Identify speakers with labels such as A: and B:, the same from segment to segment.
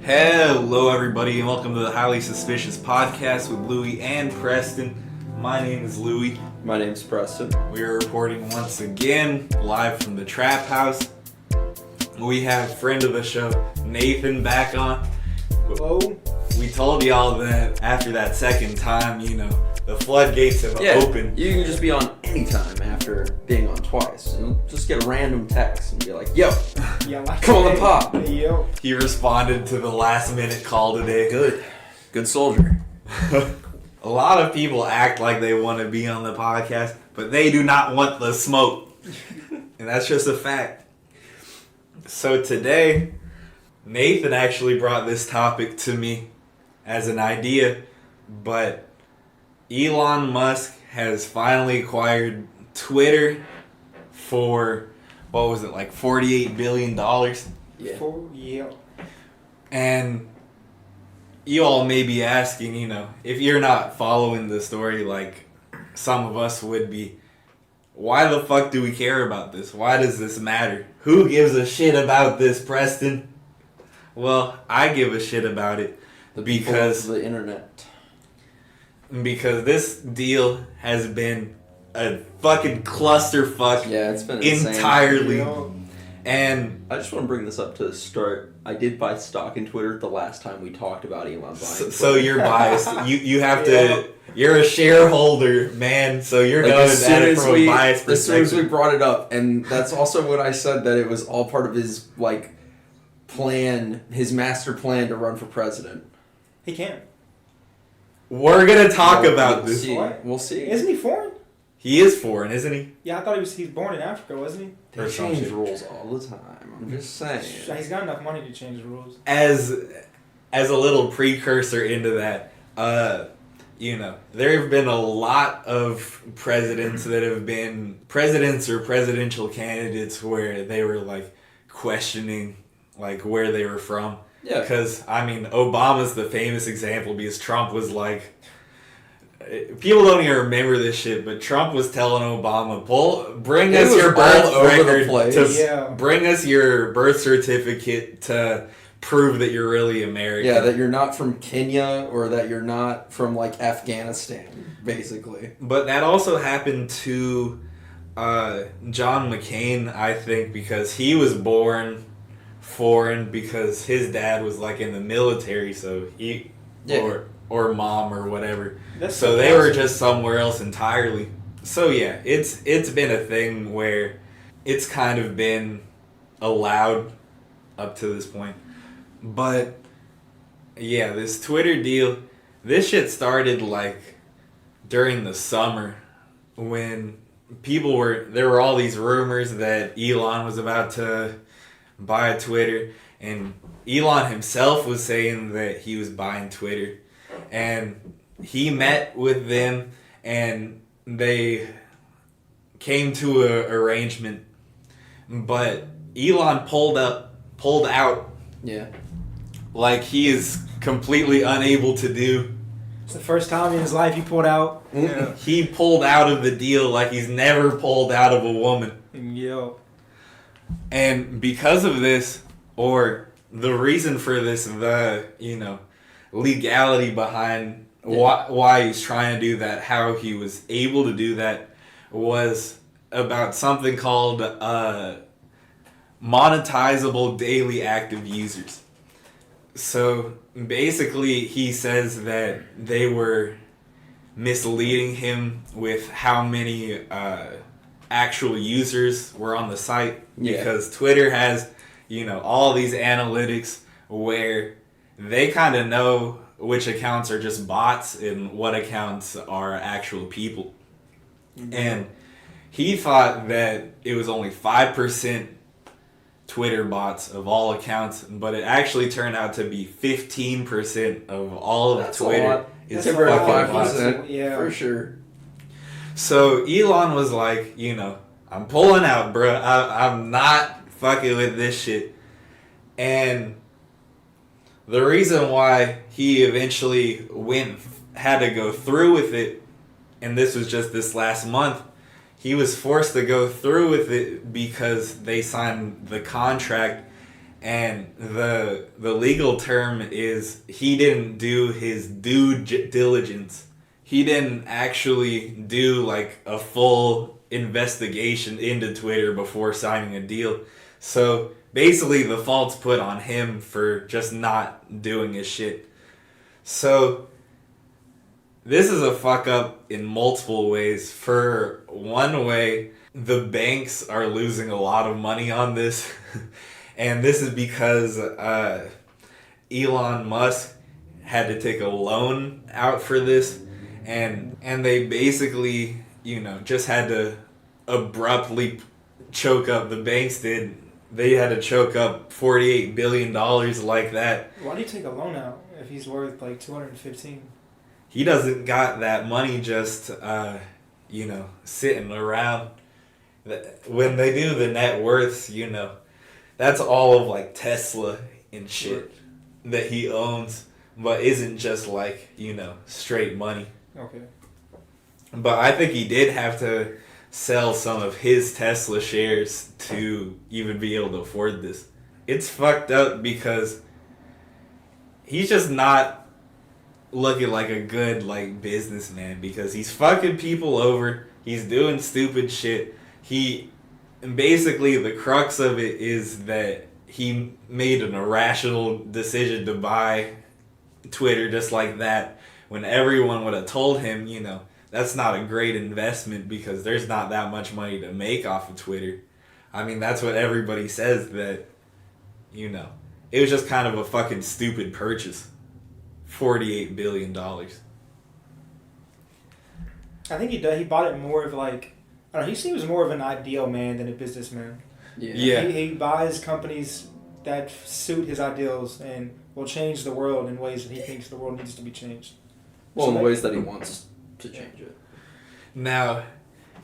A: Hello, everybody, and welcome to the Highly Suspicious Podcast with Louie and Preston. My name is Louie.
B: My name's Preston.
A: We are reporting once again live from the Trap House. We have friend of the show, Nathan, back on.
C: Hello.
A: We told y'all that after that second time, the floodgates have opened.
B: You can just be on anytime after being on twice. You'll just get a random text and be like, yo, come on the pop.
C: Hey, yo.
A: He responded to the last minute call today.
B: Good soldier.
A: A lot of people act like they want to be on the podcast, but they do not want the smoke. And that's just a fact. So today, Nathan actually brought this topic to me as an idea, but Elon Musk has finally acquired Twitter for, what was it, like $48 billion?
B: Yeah.
A: And you all may be asking, if you're not following the story like some of us would be, why the fuck do we care about this? Why does this matter? Who gives a shit about this, Preston? Well, I give a shit about it because
B: the internet.
A: Because this deal has been a fucking clusterfuck.
B: Yeah, it's been insane.
A: Entirely. And
B: I just want to bring this up to the start. I did buy stock in Twitter the last time we talked about Elon buying Twitter.
A: So you're biased. You have to. You're a shareholder, man. So you're
B: like
A: going at it from a biased perspective.
B: As soon as we brought it up, and that's also what I said, that it was all part of his plan, his master plan to run for president.
C: He can't.
A: We're gonna talk about this.
C: What?
B: We'll see.
C: Isn't he foreign?
A: He is foreign, isn't he?
C: Yeah, I thought he's born in Africa, wasn't he?
B: They change rules all the time. I'm just saying.
C: He's got enough money to change the rules.
A: As a little precursor into that, there have been a lot of presidents that have been presidents or presidential candidates where they were questioning where they were from.
B: Yeah.
A: Because, Obama's the famous example because Trump was people don't even remember this shit, but Trump was telling Obama, bring us your birth record, bring us your birth certificate to prove that you're really American.
B: Yeah, that you're not from Kenya or that you're not from Afghanistan, basically.
A: But that also happened to John McCain, I think, because he was born foreign because his dad was in the military, so he or mom or whatever. So they were just somewhere else entirely. So yeah, it's been a thing where it's kind of been allowed up to this point. But yeah, this Twitter deal, this shit started during the summer when there were all these rumors that Elon was about to buy Twitter, and Elon himself was saying that he was buying Twitter, and he met with them and they came to an arrangement, but Elon pulled out.
B: Yeah.
A: He is completely unable to do.
C: It's the first time in his life he pulled out.
A: Yeah. He pulled out of the deal like he's never pulled out of a woman.
C: Yo.
A: And because of this, or the reason for this, the legality behind why he's trying to do that, how he was able to do that, was about something called monetizable daily active users. So basically, he says that they were misleading him with how many actual users were on the site, because Twitter has all these analytics where they kind of know which accounts are just bots and what accounts are actual people. Mm-hmm. And he thought that it was only 5% Twitter bots of all accounts, but it actually turned out to be 15% of all of Twitter is fucking bots.
B: Yeah, for sure.
A: So Elon was like, I'm pulling out, bro. I'm not fucking with this shit. And the reason why he eventually had to go through with it, and this was just this last month, he was forced to go through with it because they signed the contract And the legal term is he didn't do his due diligence. He didn't actually do like a full investigation into Twitter before signing a deal. So basically the fault's put on him for just not doing his shit. So this is a fuck up in multiple ways. For one way, the banks are losing a lot of money on this. And this is because Elon Musk had to take a loan out for this. And they basically, just had to abruptly choke up. The banks did. They had to choke up $48 billion like that.
C: Why do you take a loan out if he's worth like 215?
A: He doesn't got that money just, sitting around. When they do the net worths, that's all of like Tesla and shit that he owns, but isn't just like, straight money.
C: Okay.
A: But I think he did have to sell some of his Tesla shares to even be able to afford this. It's fucked up because he's just not looking like a good like businessman because he's fucking people over. He's doing stupid shit. And basically the crux of it is that he made an irrational decision to buy Twitter just like that when everyone would have told him, that's not a great investment because there's not that much money to make off of Twitter. I mean, that's what everybody says that, it was just kind of a fucking stupid purchase. $48 billion.
C: I think he bought it more of like, I don't know, he seems more of an ideal man than a businessman.
A: Yeah.
C: He buys companies that suit his ideals and will change the world in ways that he thinks the world needs to be changed.
B: Well, in the ways that he wants to change it.
A: Now,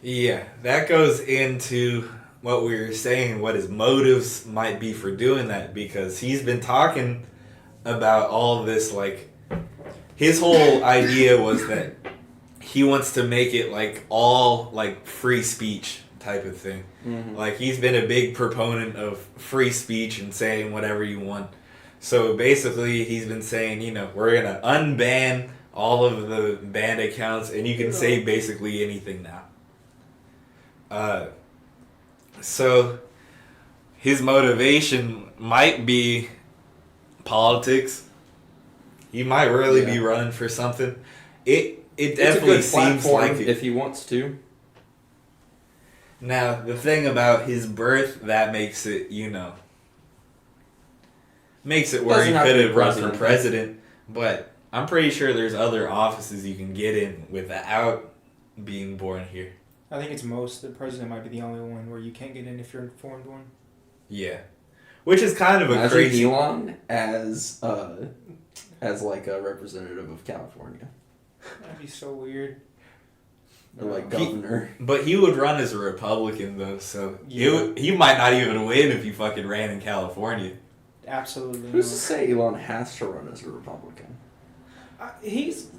A: that goes into what we were saying, what his motives might be for doing that, because he's been talking about all this, like, his whole idea was that he wants to make it, like, all, like, free speech type of thing.
B: Mm-hmm.
A: Like, he's been a big proponent of free speech and saying whatever you want. So, basically, he's been saying, we're going to unban all of the banned accounts, and you can say basically anything now. So, his motivation might be politics. He might really be running for something. It definitely seems like it.
B: If he wants to.
A: Now, the thing about his birth, that makes it, makes it where he could have run for president, but I'm pretty sure there's other offices you can get in without being born here.
C: I think it's most. The president might be the only one where you can't get in if you're an informed one.
A: Yeah. Which is kind of a crazy...
B: Elon as like a representative of California.
C: That'd be so weird.
B: Or like governor.
A: But he would run as a Republican, though, so he might not even win if he fucking ran in California.
C: Absolutely.
B: Who's to say Elon has to run as a Republican?
A: He's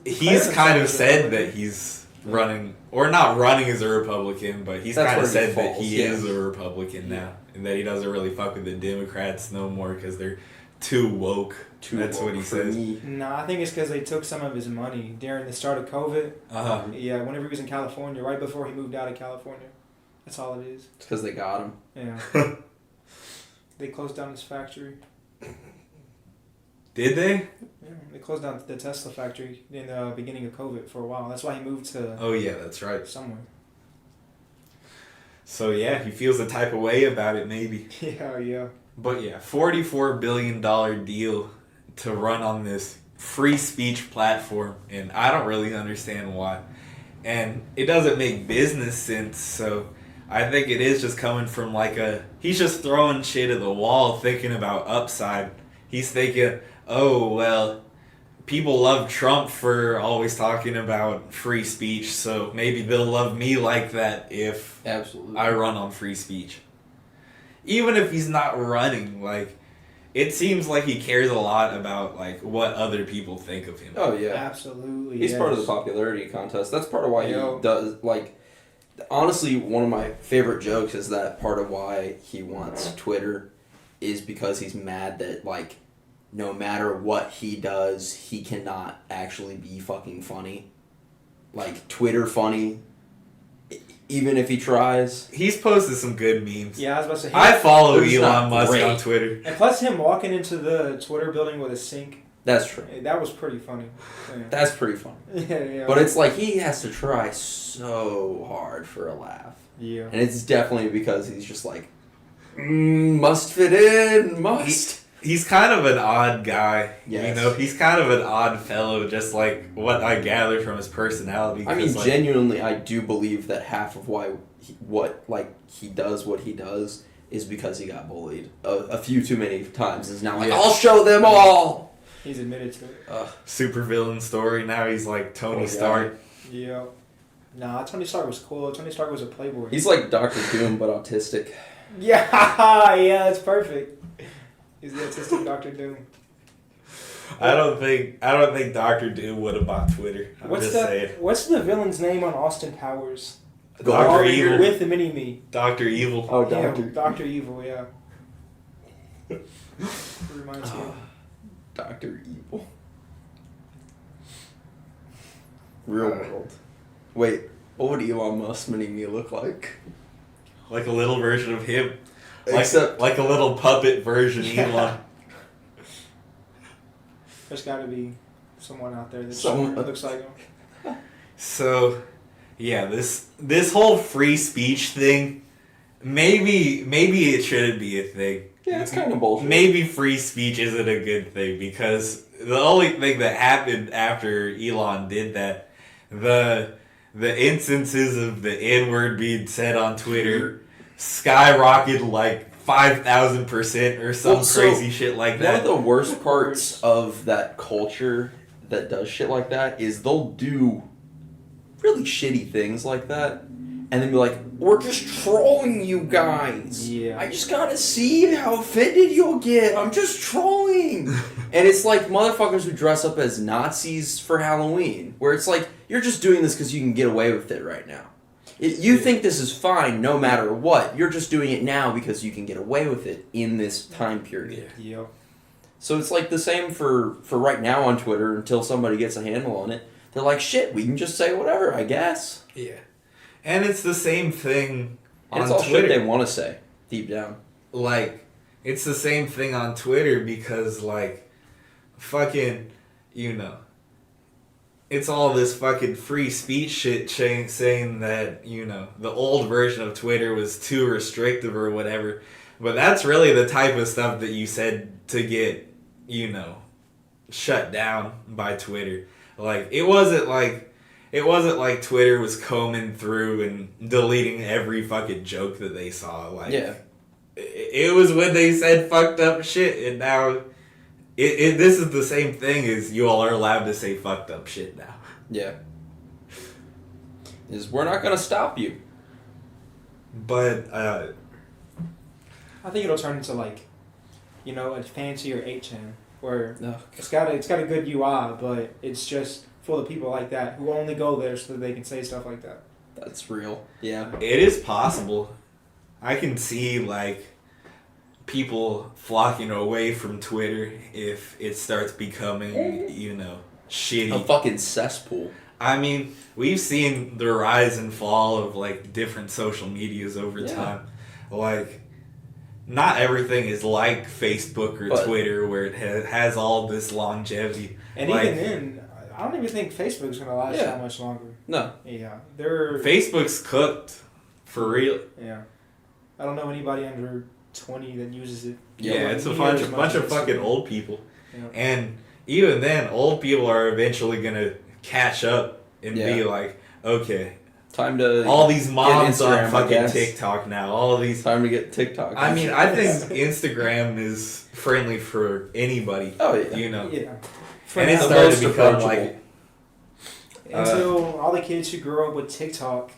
A: kind of said that he's running, or not running as a Republican, but he's kind of said that he is a Republican now, and that he doesn't really fuck with the Democrats no more because they're too woke. That's what he says.
C: No, I think it's because they took some of his money during the start of COVID.
A: Uh-huh.
C: Yeah, whenever he was in California, right before he moved out of California. That's all it is.
B: It's because they got him.
C: Yeah. They closed down his factory.
A: Did they?
C: Yeah, they closed down the Tesla factory in the beginning of COVID for a while. That's why he moved to...
A: Oh, yeah, that's right.
C: Somewhere.
A: So, yeah, he feels the type of way about it, maybe.
C: Yeah.
A: But, yeah, $44 billion deal to run on this free speech platform, and I don't really understand why. And it doesn't make business sense, so I think it is just coming from like he's just throwing shit at the wall thinking about upside. He's thinking, oh, well, people love Trump for always talking about free speech, so maybe they'll love me like that if I run on free speech. Even if he's not running, like, it seems like he cares a lot about, like, what other people think of him.
B: Oh, yeah.
C: Absolutely,
B: He's part of the popularity contest. That's part of why he does, like, honestly, one of my favorite jokes is that part of why he wants Twitter is because he's mad that, like, no matter what he does, he cannot actually be fucking funny. Like, Twitter funny, even if he tries.
A: He's posted some good memes.
C: Yeah, I was about to say.
A: I follow
B: He's
A: Elon
B: not
A: Musk
B: great.
A: on Twitter.
C: And plus him walking into the Twitter building with a sink.
B: That's true.
C: That was pretty funny. Yeah.
B: That's pretty funny.
C: Yeah.
B: But it's like he has to try so hard for a laugh.
C: Yeah.
B: And it's definitely because he's just like, must fit in, must.
A: He's kind of an odd guy.
B: Yes.
A: You know, he's kind of an odd fellow, just like what I gather from his personality.
B: I mean,
A: like,
B: genuinely, I do believe that half of why he does what he does is because he got bullied a few too many times. Is now like, I'll show them all.
C: He's admitted to it.
A: Super villain story. Now he's like Tony
B: Oh,
A: Stark.
C: Yeah. Nah, Tony Stark was cool. Tony Stark was a playboy.
B: He's like Dr. Doom, but autistic.
C: Yeah, yeah, that's perfect. He's the autistic Dr. Doom.
A: I don't think Dr. Doom would have bought Twitter. I'm saying.
C: What's the villain's name on Austin Powers?
A: Dr. Evil.
C: With the mini-me.
A: Dr. Evil.
B: Oh,
C: Yeah, Dr. Evil, yeah. Reminds me.
B: Dr. Evil. Real world. Wait, what would Elon Musk mini-me look like?
A: Like a little version of him.
B: Except...
A: Like a little puppet version Elon.
C: There's got to be someone out there that looks like him.
A: So, yeah, this whole free speech thing, maybe it shouldn't be a thing.
B: Yeah, it's kind of bullshit.
A: Maybe free speech isn't a good thing because the only thing that happened after Elon did that, the instances of the N-word being said on Twitter skyrocketed like 5,000% or some crazy shit like that.
B: One of the worst parts of that culture that does shit like that is they'll do really shitty things like that and then be like, we're just trolling you guys.
C: Yeah.
B: I just gotta see how offended you'll get. I'm just trolling. And it's like motherfuckers who dress up as Nazis for Halloween, where it's like, you're just doing this because you can get away with it right now. You think this is fine no matter what. You're just doing it now because you can get away with it in this time period.
C: Yeah.
B: So it's like the same for right now on Twitter until somebody gets a handle on it. They're like, shit, we can just say whatever, I guess.
A: Yeah. And it's the same thing on
B: it's all
A: Twitter.
B: shit they want to say, deep down.
A: Like, it's the same thing on Twitter because, like, fucking, you know, it's all this fucking free speech shit saying that, you know, the old version of Twitter was too restrictive or whatever. But that's really the type of stuff that you said to get, you know, shut down by Twitter. Like, it wasn't like Twitter was combing through and deleting every fucking joke that they saw. Like,
B: Yeah.
A: It was when they said fucked up shit, and now this is the same thing as you all are allowed to say fucked up shit now.
B: Yeah. We're not going to stop you.
A: But,
C: I think it'll turn into like, you know, a fancier 8chan where it's got a good UI, but it's just full of people like that who only go there so that they can say stuff like that.
B: That's real. Yeah.
A: it is possible. I can see, like, people flocking away from Twitter if it starts becoming, you know, shitty.
B: A fucking cesspool.
A: I mean, we've seen the rise and fall of, like, different social medias over time. Like, not everything is like Facebook or Twitter where it has all this longevity.
C: And
A: like,
C: even then, I don't even think Facebook's going to last that much longer.
B: No.
C: Yeah.
A: Facebook's cooked. For real.
C: Yeah. I don't know anybody under 20 that uses it.
A: Yeah, it's a bunch of fucking old people.
C: Yeah.
A: And even then, old people are eventually going to catch up and be like, okay,
B: time to
A: all these moms on
B: Instagram,
A: fucking TikTok now. All of these.
B: Time to get TikTok.
A: I mean, I think Instagram is friendly for anybody.
B: Oh, yeah.
A: You know.
C: Yeah.
A: And it's
B: the
A: starting
B: most
A: to become
B: approachable.
A: like...
C: Until all the kids who grow up with TikTok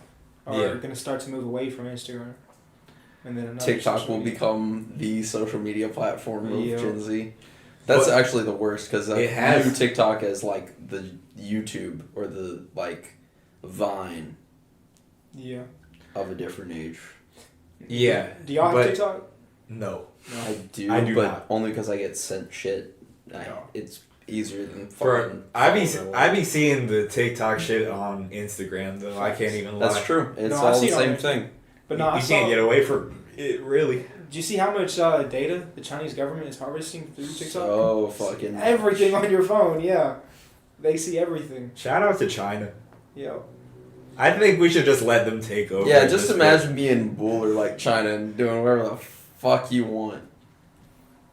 C: are
A: Yeah.
C: going to start to move away from Instagram. And then another
B: TikTok
C: social
B: will
C: media.
B: become the social media platform of
C: Yeah.
B: Gen Z. That's
A: But
B: actually the worst because I view TikTok as like the YouTube or the like Vine
C: Yeah.
B: of a different age.
A: Yeah.
C: Do y'all have TikTok?
A: No.
B: I do,
A: I do
B: but
A: not.
B: only because I get sent shit.
C: No.
B: It's easier than
A: Bro,
B: fucking.
A: I be seeing the TikTok shit on Instagram though. I can't even lie.
B: That's true. It's
C: No, I
B: all
C: see
B: the
C: it on
B: same
C: there.
B: thing.
C: But no, I
A: you
C: saw,
A: can't get away from it really.
C: do you see how much data the Chinese government is harvesting through TikTok?
B: So fucking
C: Everything on your phone, yeah. They see everything.
A: Shout out to China.
C: Yo.
A: I think we should just let them take over.
B: Yeah, just
A: this
B: imagine being Buller like China and doing whatever the fuck you want.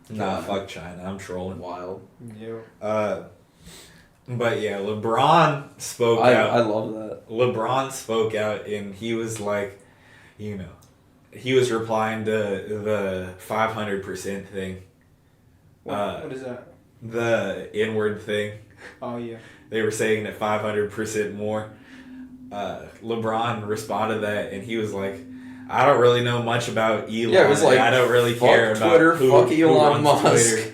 A: Nah,
B: God.
A: fuck China. I'm trolling.
B: Wild.
C: Yo.
A: But yeah, LeBron spoke out.
B: I love that.
A: LeBron spoke out and he was like, you know, he was replying to the 500% thing.
C: What is that?
A: The N-word thing.
C: Oh, yeah.
A: They were saying that 500% more. LeBron responded that and he was like, I don't really know much about Elon.
B: Yeah, it was like,
A: I don't really
B: fuck
A: care about
B: Twitter,
A: who,
B: fuck
A: who
B: Elon
A: runs
B: Musk.
A: Twitter.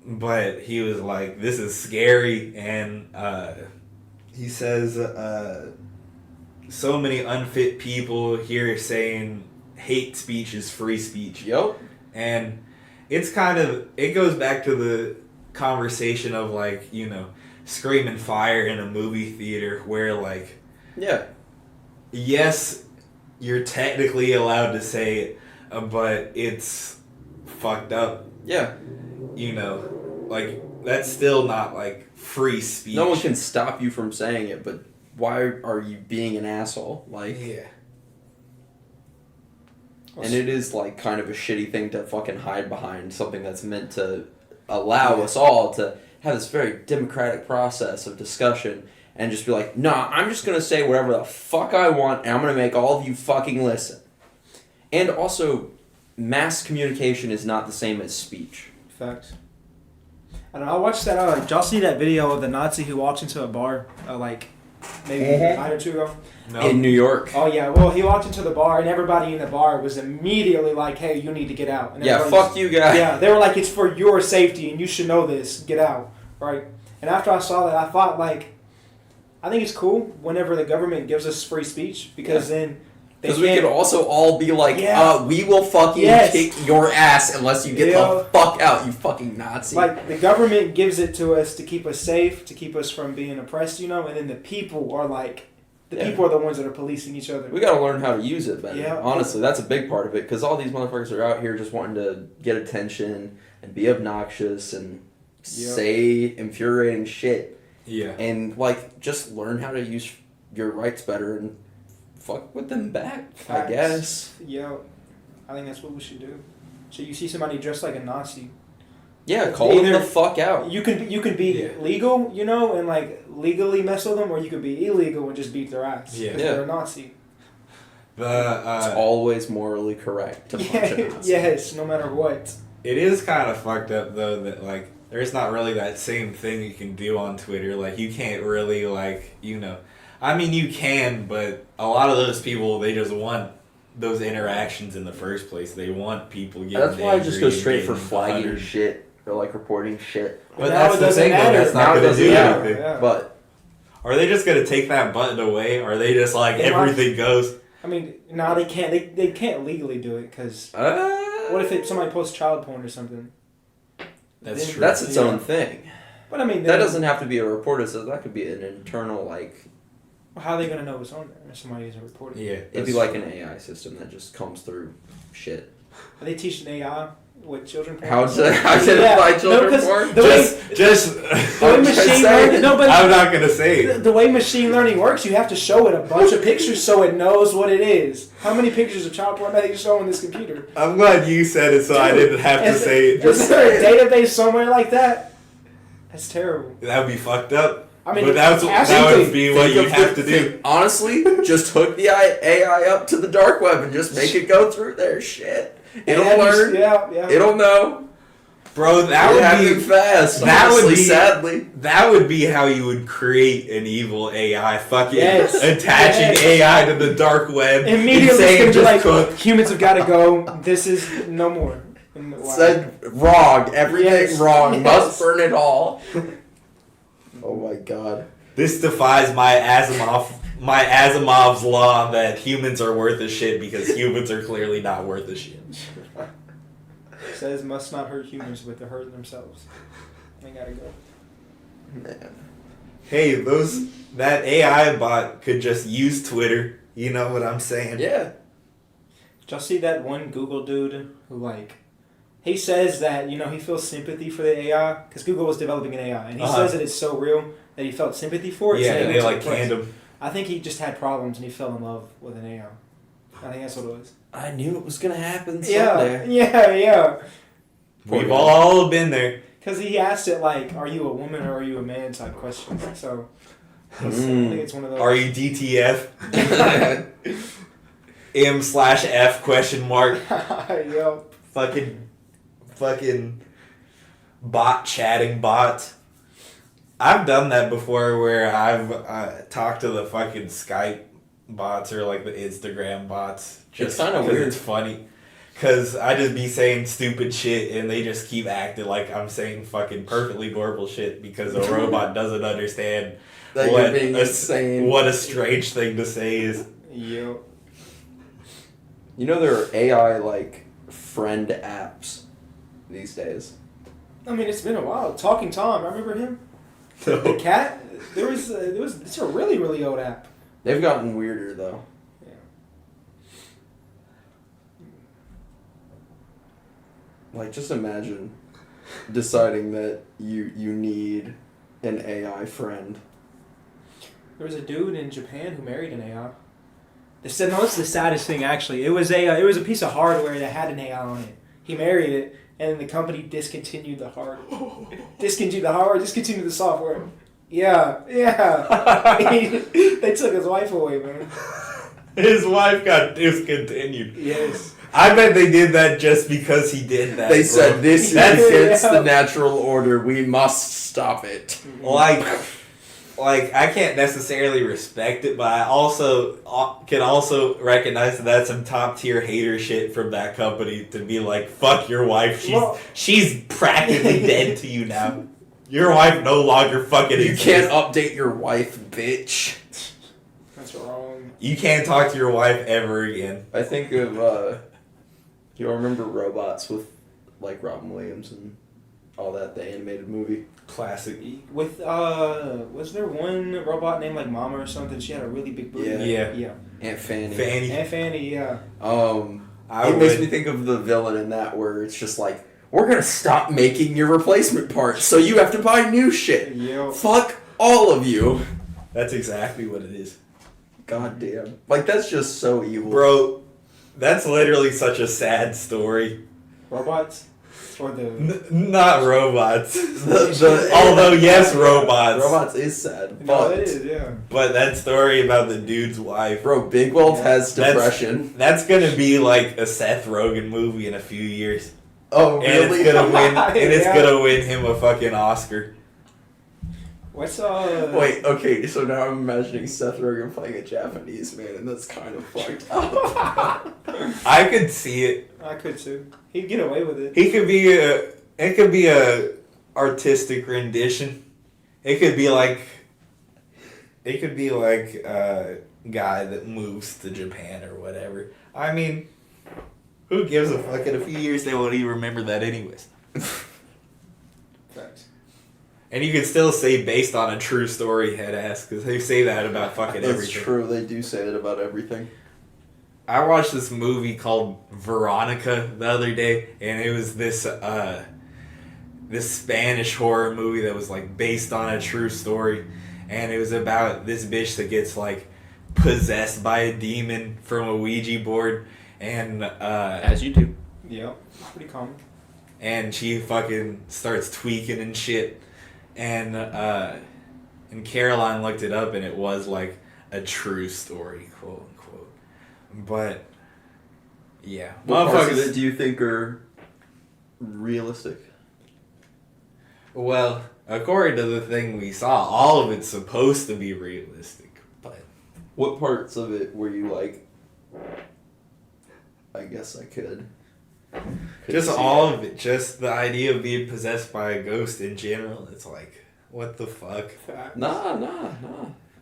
A: But he was like, this is scary. And he says, so many unfit people here saying hate speech is free speech.
B: Yep.
A: And it's kind of, it goes back to the conversation of like, you know, screaming fire in a movie theater where like,
B: Yeah.
A: yes, you're technically allowed to say it, but it's fucked up.
B: Yeah.
A: You know, like that's still not like free speech.
B: No one can stop you from saying it, but why are you being an asshole? Like,
A: Yeah.
B: and it is like kind of a shitty thing to fucking hide behind something that's meant to allow us all to have this very democratic process of discussion and just be like, nah, I'm just gonna say whatever the fuck I want and I'm gonna make all of you fucking listen. And also, mass communication is not the same as speech.
C: Facts. I don't know. I watched that. Did y'all see that video of the Nazi who walked into a bar, like maybe a night or two ago?
A: No.
B: In New York.
C: Oh yeah. Well, he walked into the bar, and everybody in the bar was immediately like, "Hey, you need to get out." And
B: Yeah,
C: everybody's-
B: fuck you guys.
C: Yeah, they were like, "It's for your safety, and you should know this. Get out." Right. And after I saw that, I thought like, I think it's cool whenever the government gives us free speech because then.
B: Because we could also all be like,
C: Yeah.
B: we will fucking
C: Yes.
B: kick your ass unless you get
C: Yeah.
B: the fuck out, you fucking Nazi.
C: Like, the government gives it to us to keep us safe, to keep us from being oppressed, you know, and then the people are like, people are the ones that are policing each other.
B: We gotta learn how to use it better.
C: Yeah.
B: Honestly, that's a big part of it, because all these motherfuckers are out here just wanting to get attention and be obnoxious and say infuriating shit.
A: Yeah.
B: And, like, just learn how to use your rights better and fuck with them back,
C: Facts.
B: I guess.
C: Yeah, I think that's what we should do. So you see somebody dressed like a Nazi.
B: Yeah, call them
C: Either-
B: the fuck out.
C: You can be legal, you know, and like legally mess with them, or you could be illegal and just beat their ass.
A: Yeah.
C: Because they're a Nazi.
B: It's always morally correct to punch a Nazi.
C: Yes, no matter what.
A: It is kind of fucked up though that like there's not really that same thing you can do on Twitter. Like you can't really like, you know, I mean you can, but a lot of those people they just want those interactions in the first place. They want people getting
B: That's why I just go
A: angry and
B: straight for
A: getting
B: flagging
A: bothered.
B: shit or like reporting shit.
A: But
C: Now
A: that's
C: it
A: the
C: doesn't
A: thing though,
C: matter.
A: that's
B: Now
A: not
B: it
A: gonna
B: doesn't
A: do
B: matter.
A: anything.
C: Yeah.
B: But
A: Are they just gonna take that button away? Or are they just like
C: They might.
A: everything goes?
C: I mean, no, they can't. They can't legally do it because what if somebody posts child porn or something?
A: That's
C: Then-
A: true.
B: that's its own thing.
C: But I mean,
B: That doesn't have to be a reporter, so that could be an internal, like,
C: How are they gonna know what's on there if somebody isn't reporting?
A: Yeah.
B: it'd be like an AI system that just comes through shit.
C: Are they teaching AI what children porn?
B: How
C: is?
B: to identify children
C: 'cause
B: porn?
C: The way,
A: Just
C: the way
B: I'm just
C: machine
B: saying.
C: learning. No, but
A: I'm not gonna say it.
C: the way machine learning works, you have to show it a bunch of pictures so it knows what it is. How many pictures of child porn are they showing this computer?
A: I'm glad you said it so I didn't have to
C: Is
A: say it.
C: Is there a database somewhere like that? That's terrible.
A: That would be fucked up.
C: I mean,
A: but that
C: absolutely.
A: would be what
B: Think
A: you
B: of
A: have
B: the-
A: to do.
B: Honestly, just hook the AI up to the dark web and just make it go through their shit. It'll
C: And
B: learn.
C: Yeah.
B: It'll know.
A: Bro, that
B: It
A: would
B: happened
A: be
B: fast.
A: that would
B: honestly,
A: be-
B: sadly.
A: that would be how you would create an evil AI. Fucking
C: Yes.
A: attaching
C: Yes.
A: AI to the dark web.
C: Immediately,
A: and saying
C: it's gonna be
A: just
C: like,
A: cook.
C: humans have got to go. This is no more. Wow.
B: Said wrong. Everything
C: Yes.
B: wrong.
C: Yes.
B: Must burn it all. Oh my god.
A: This defies my Asimov's law that humans are worth a shit because humans are clearly not worth a shit.
C: Says must not hurt humans, but they're hurting themselves. They gotta go.
B: Man.
A: Hey, that AI bot could just use Twitter. You know what I'm saying?
B: Yeah.
C: Did y'all see that one Google dude who, like, he says that, you know, he feels sympathy for the AI, because Google was developing an AI, and he says that it's so real that he felt sympathy for it.
A: Yeah,
C: so
A: they like canned him.
C: I think he just had problems and he fell in love with an AI. I think that's what it was.
B: I knew it was gonna happen someday.
C: Yeah.
A: We've all been there.
C: Because he asked it, like, are you a woman or are you a man type question. So, I think it's one of those.
A: Are you DTF? M/F question mark.
C: Yo.
A: Fucking bot chatting bot. I've done that before where I've talked to the fucking Skype bots or like the Instagram bots.
B: It's kind of weird.
A: It's funny. Because I just be saying stupid shit and they just keep acting like I'm saying fucking perfectly normal shit because a robot doesn't understand
B: that
A: what
B: you're being insane.
A: What a strange thing to say is.
C: Yo.
B: You know there are AI like friend apps these days.
C: I mean, it's been a while. Talking Tom, I remember him. The cat. There was. It's a really, really old app.
B: They've gotten weirder though.
C: Yeah.
B: Like, just imagine deciding that you need an AI friend.
C: There was a dude in Japan who married an AI. They said, no, it's the saddest thing actually. It was a piece of hardware that had an AI on it. He married it, and the company discontinued the hardware. Discontinued the software. Yeah. They took his wife away, man.
A: His wife got discontinued.
C: Yes.
A: I bet they did that just because he did that.
B: They said, this is against the natural order. We must stop it.
A: Like I can't necessarily respect it, but I also can also recognize that that's some top tier hater shit from that company to be like, fuck your wife. She's practically dead to you now. Your wife no longer fucking exists.
B: You can't update your wife, bitch.
C: That's wrong.
A: You can't talk to your wife ever again.
B: I think of you remember Robots with like Robin Williams and all that, the animated movie.
A: Classic.
C: With was there one robot named like Mama or something? She had a really big booty.
A: Yeah.
B: Aunt Fanny.
C: Aunt Fanny, yeah.
B: It makes me think of the villain in that where it's just like, we're gonna stop making your replacement parts, so you have to buy new shit.
C: Yo.
B: Fuck all of you.
A: That's exactly what it is.
B: God damn. Like, that's just so evil.
A: Bro, that's literally such a sad story.
C: Robots? Or the...
A: Not robots. Although, yes, robots.
B: Robots is sad.
C: No, it is, yeah.
A: But that story about the dude's wife.
B: Bro, Big Walt has depression.
A: That's gonna be like a Seth Rogen movie in a few years.
B: Oh, really?
A: And it's gonna win. And it's gonna win him a fucking Oscar.
C: What's
B: Wait, okay, so now I'm imagining Seth Rogen playing a Japanese man, and that's kind of fucked up.
A: I could see it.
C: I could too. He'd get away with it.
A: It could be a artistic rendition. It could be like a guy that moves to Japan or whatever. I mean, who gives a fuck? In a few years, they won't even remember that anyways.
C: Facts.
A: And you can still say based on a true story, head ass, because they say that about fucking everything.
B: That's true. They do say that about everything.
A: I watched this movie called Veronica the other day, and it was this Spanish horror movie that was like based on a true story, and it was about this bitch that gets like possessed by a demon from a Ouija board, and
B: as you do.
C: Yeah, pretty common.
A: And she fucking starts tweaking and shit, and Caroline looked it up, and it was like a true story, quote unquote. But yeah,
B: what parts of it do you think are realistic?
A: Well, according to the thing we saw, all of it's supposed to be realistic. But
B: what parts of it were you like, I guess I could
A: just all of it. Just the idea of being possessed by a ghost in general. It's like, what the fuck?
B: Nah.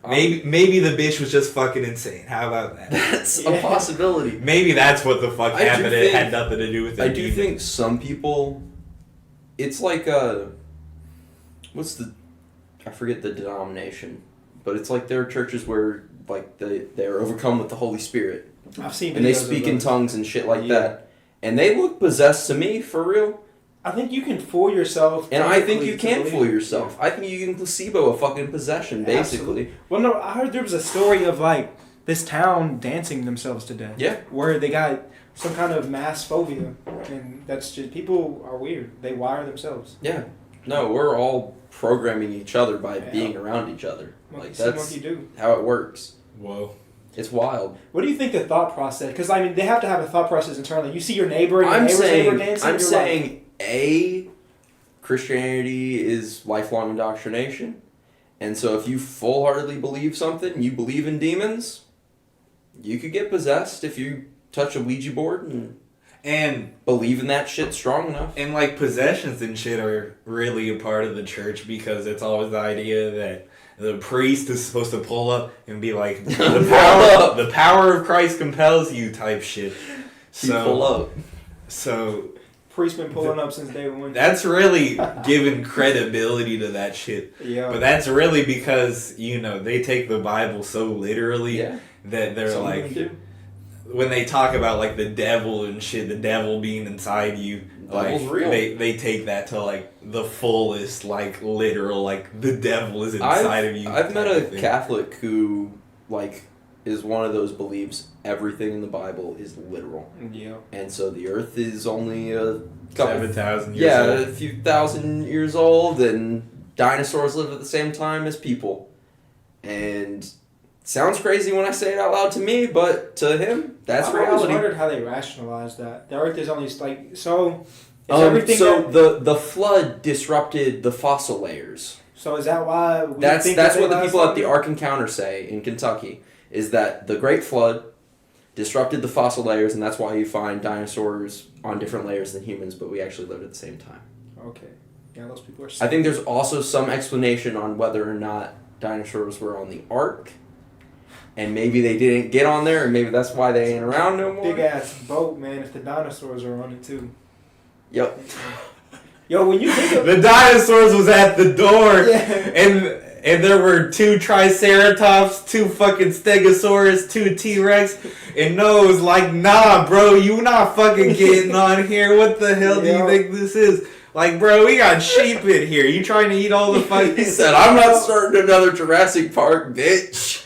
A: Maybe the bitch was just fucking insane. How about that?
B: That's a possibility.
A: Maybe that's what the fuck happened. It had nothing to do with it.
B: I do think some people, it's like I forget the denomination, but it's like there are churches where like they're overcome with the Holy Spirit.
C: I've seen
B: and they speak in tongues and shit like that, and they look possessed to me for real.
C: I think you can fool yourself.
B: And I think you can fool yourself. I think you can placebo a fucking possession, basically.
C: Absolutely. Well, no, I heard there was a story of, like, this town dancing themselves to death.
B: Yeah.
C: Where they got some kind of mass phobia. And that's just, people are weird. They wire themselves.
B: Yeah. No, we're all programming each other by being around each other.
C: Monkey
B: like,
C: see,
B: that's
C: monkey do.
B: how it works.
A: Whoa.
B: It's wild.
C: What do you think the thought process? Because, I mean, they have to have a thought process internally. You see your neighbor and your neighbor's neighbor dancing.
B: I'm saying, Christianity is lifelong indoctrination. And so if you full-heartedly believe something, you believe in demons, you could get possessed if you touch a Ouija board and believe in that shit strong enough.
A: And, like, possessions and shit are really a part of the church because it's always the idea that the priest is supposed to pull up and be like, the power of Christ compels you type shit.
B: So, pull up.
A: So...
C: Priest been pulling up since day one.
A: That's really giving credibility to that shit.
C: Yeah.
A: But that's really because, you know, they take the Bible so literally that they're when they talk about, like, the devil and shit, the devil being inside you, like,
B: real.
A: They take that to, like, the fullest, like, literal, like, the devil is inside of you.
B: I've met a Catholic who, like, is one of those believes everything in the Bible is literal.
C: Yeah.
B: And so the earth is only a
A: couple 7,000 years old.
B: Yeah, a few thousand years old, and dinosaurs lived at the same time as people. And it sounds crazy when I say it out loud to me, but to him, that's reality.
C: I always wondered how they rationalized that. The earth is only, like, so... everything
B: the flood disrupted the fossil layers.
C: So is that why
B: that's what the people at the Ark Encounter say in Kentucky, is that the Great Flood disrupted the fossil layers, and that's why you find dinosaurs on different layers than humans, but we actually lived at the same time.
C: Okay. Yeah, those people are...
B: I think there's also some explanation on whether or not dinosaurs were on the Ark, and maybe they didn't get on there, and maybe that's why they ain't around no more.
C: Big-ass boat, man, if the dinosaurs are on it, too.
B: Yep.
C: Yo, when you think of...
A: The dinosaurs was at the door,
C: yeah.
A: And there were 2 Triceratops, 2 fucking Stegosaurus, 2 T-Rex, and Noah was like, nah, bro, you not fucking getting on here. What the hell do you think this is? Like, bro, we got sheep in here. You trying to eat all the fucking...
B: He said, I'm not starting another Jurassic Park, bitch.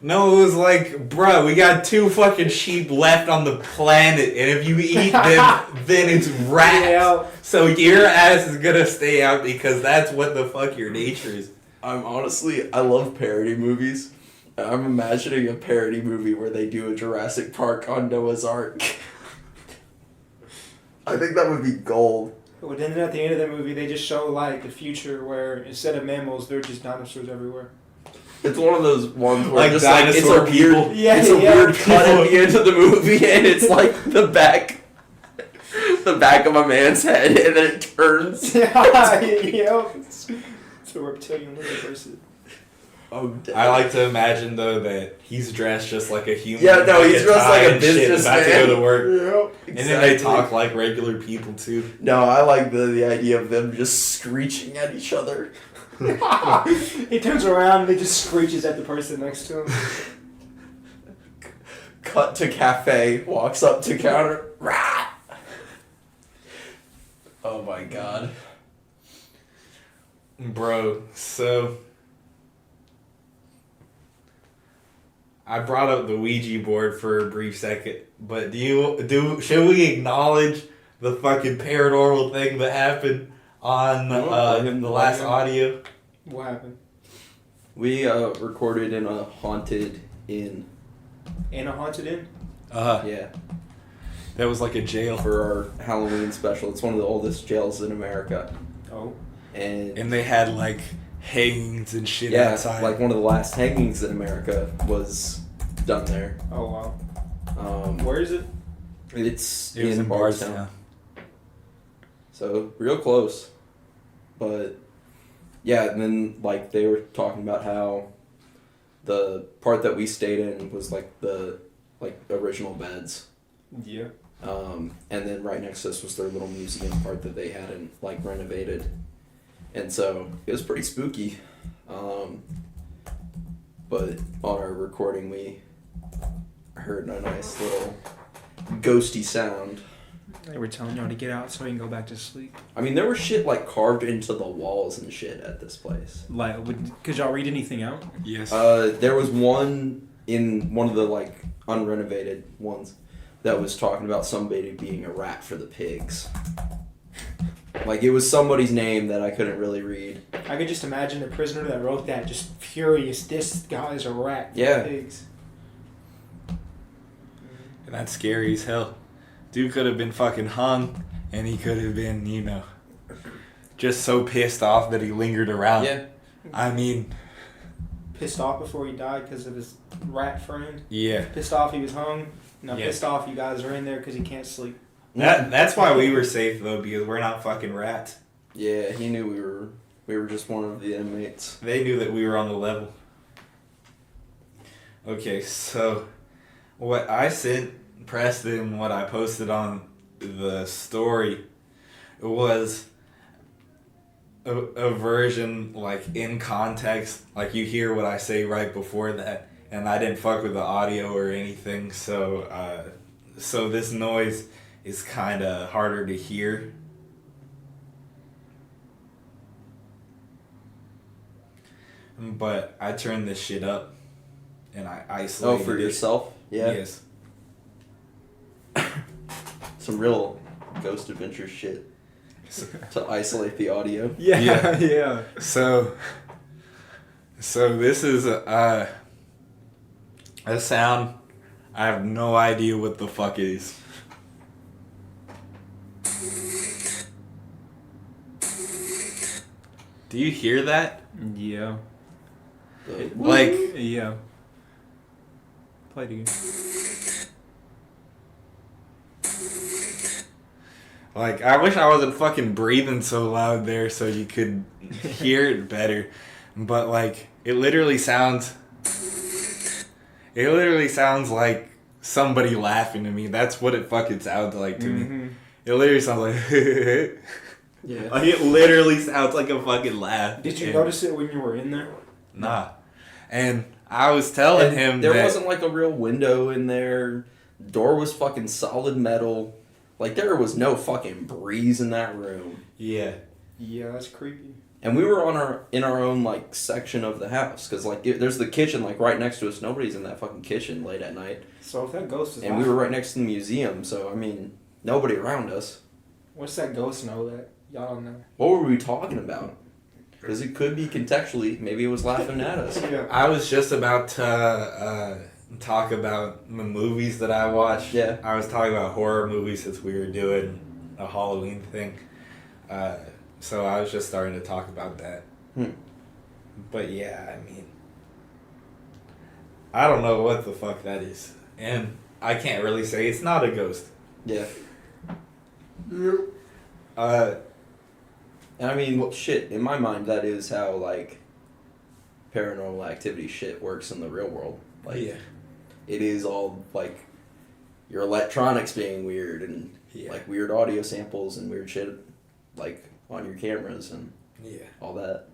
A: No, it was like, bro, we got 2 fucking sheep left on the planet, and if you eat them, then it's rats.
C: Yeah.
A: So your ass is gonna stay out because that's what the fuck your nature is.
B: I love parody movies. I'm imagining a parody movie where they do a Jurassic Park on Noah's Ark. I think that would be gold.
C: But then at the end of the movie, they just show, like, the future where instead of mammals, they're just dinosaurs everywhere.
B: It's one of those ones where
A: like
B: just
A: dinosaur
B: like, it's a
A: people.
B: weird, weird cut at the end of the movie, and it's like the back of a man's head, and then it turns.
C: Yeah, it's a reptilian lizard person.
B: Oh,
A: I like to imagine though that he's dressed just like a human.
B: Yeah, no, he's dressed like a businessman.
A: About to go to work.
C: Yep.
A: And then they talk like regular people too.
B: No, I like the idea of them just screeching at each other.
C: He turns around and he just screeches at the person next to him.
B: Cut to cafe, walks up to counter. Rah! Oh my god.
A: Bro, so I brought up the Ouija board for a brief second, but should we acknowledge the fucking paranormal thing that happened on the last audio?
C: What happened?
B: We recorded in a haunted inn.
C: In a haunted inn?
B: Yeah.
A: That was like a jail
B: for our Halloween special. It's one of the oldest jails in America.
C: Oh.
B: And
A: they had like hangings and shit outside.
B: Like one of the last hangings in America was done there.
C: Oh wow. Where is it?
A: It was in Bardstown.
B: So real close, but Yeah, and then like they were talking about how the part that we stayed in was like the original beds.
C: Yeah.
B: And then right next to us was their little museum part that they hadn't like renovated, and so it was pretty spooky. But on our recording we heard a nice little ghosty sound.
C: They were telling y'all to get out so we can go back to sleep.
B: I mean, there was shit like carved into the walls and shit at this place.
C: Like, could y'all read anything out?
A: Yes.
B: There was one in one of the like unrenovated ones that was talking about somebody being a rat for the pigs. Like, it was somebody's name that I couldn't really read.
C: I could just imagine the prisoner that wrote that just furious. This guy's a rat for
B: Yeah.
C: pigs.
A: And that's scary as hell. Dude could have been fucking hung, and he could have been, you know, just so pissed off that he lingered around.
B: Yeah.
A: I mean...
C: Pissed off before he died because of his rat friend.
A: Yeah.
C: Pissed off he was hung. No,
A: Yeah.
C: pissed off you guys are in there because he can't sleep.
A: That's why we were safe, though, because we're not fucking rats.
B: Yeah, he knew we were just one of the inmates.
A: They knew that we were on the level. Okay, so what I sent Preston, what I posted on the story, was a version, like, in context. Like, you hear what I say right before that, and I didn't fuck with the audio or anything, so this noise is kind of harder to hear. But I turned this shit up, and I isolated
B: Oh, for
A: it.
B: yourself? Yeah.
A: Yes.
B: Some real Ghost Adventure shit to isolate the audio.
A: Yeah.
C: Yeah.
A: So this is a sound I have no idea what the fuck it is. Do you hear that?
C: Yeah.
A: Like,
C: Yeah. Play it again.
A: like, I wish I wasn't fucking breathing so loud there so you could hear it better. But, like, it literally sounds like somebody laughing to me. That's what it fucking sounds like to me. It literally sounds like...
B: Yeah.
A: Like, it literally sounds like a fucking laugh.
C: Did you
A: And-
C: notice it when you were in there?
A: Nah. And I was telling
B: And
A: him
B: there
A: that...
B: wasn't like a real window in there. Door was fucking solid metal. Like, there was no fucking breeze in that room.
A: Yeah.
C: Yeah, that's creepy.
B: And we were in our own like section of the house because like there's the kitchen like right next to us. Nobody's in that fucking kitchen late at night.
C: So if that ghost is
B: And we were right next to the museum, so I mean nobody around us.
C: what's that ghost know that y'all don't know?
B: What were we talking about? Because it could be contextually, maybe it was laughing at us.
C: Yeah.
A: I was just about to talk about the movies that I watched.
B: Yeah.
A: I was talking about horror movies since we were doing a Halloween thing. So I was just starting to talk about that. But yeah, I mean... I don't know what the fuck that is. And I can't really say it's not a ghost.
B: Yeah.
A: And
B: And I mean, shit, in my mind, that is how, like, paranormal activity shit works in the real world. Like,
A: yeah.
B: it is all, like, your electronics being weird and, like, weird audio samples and weird shit, like, on your cameras and all that.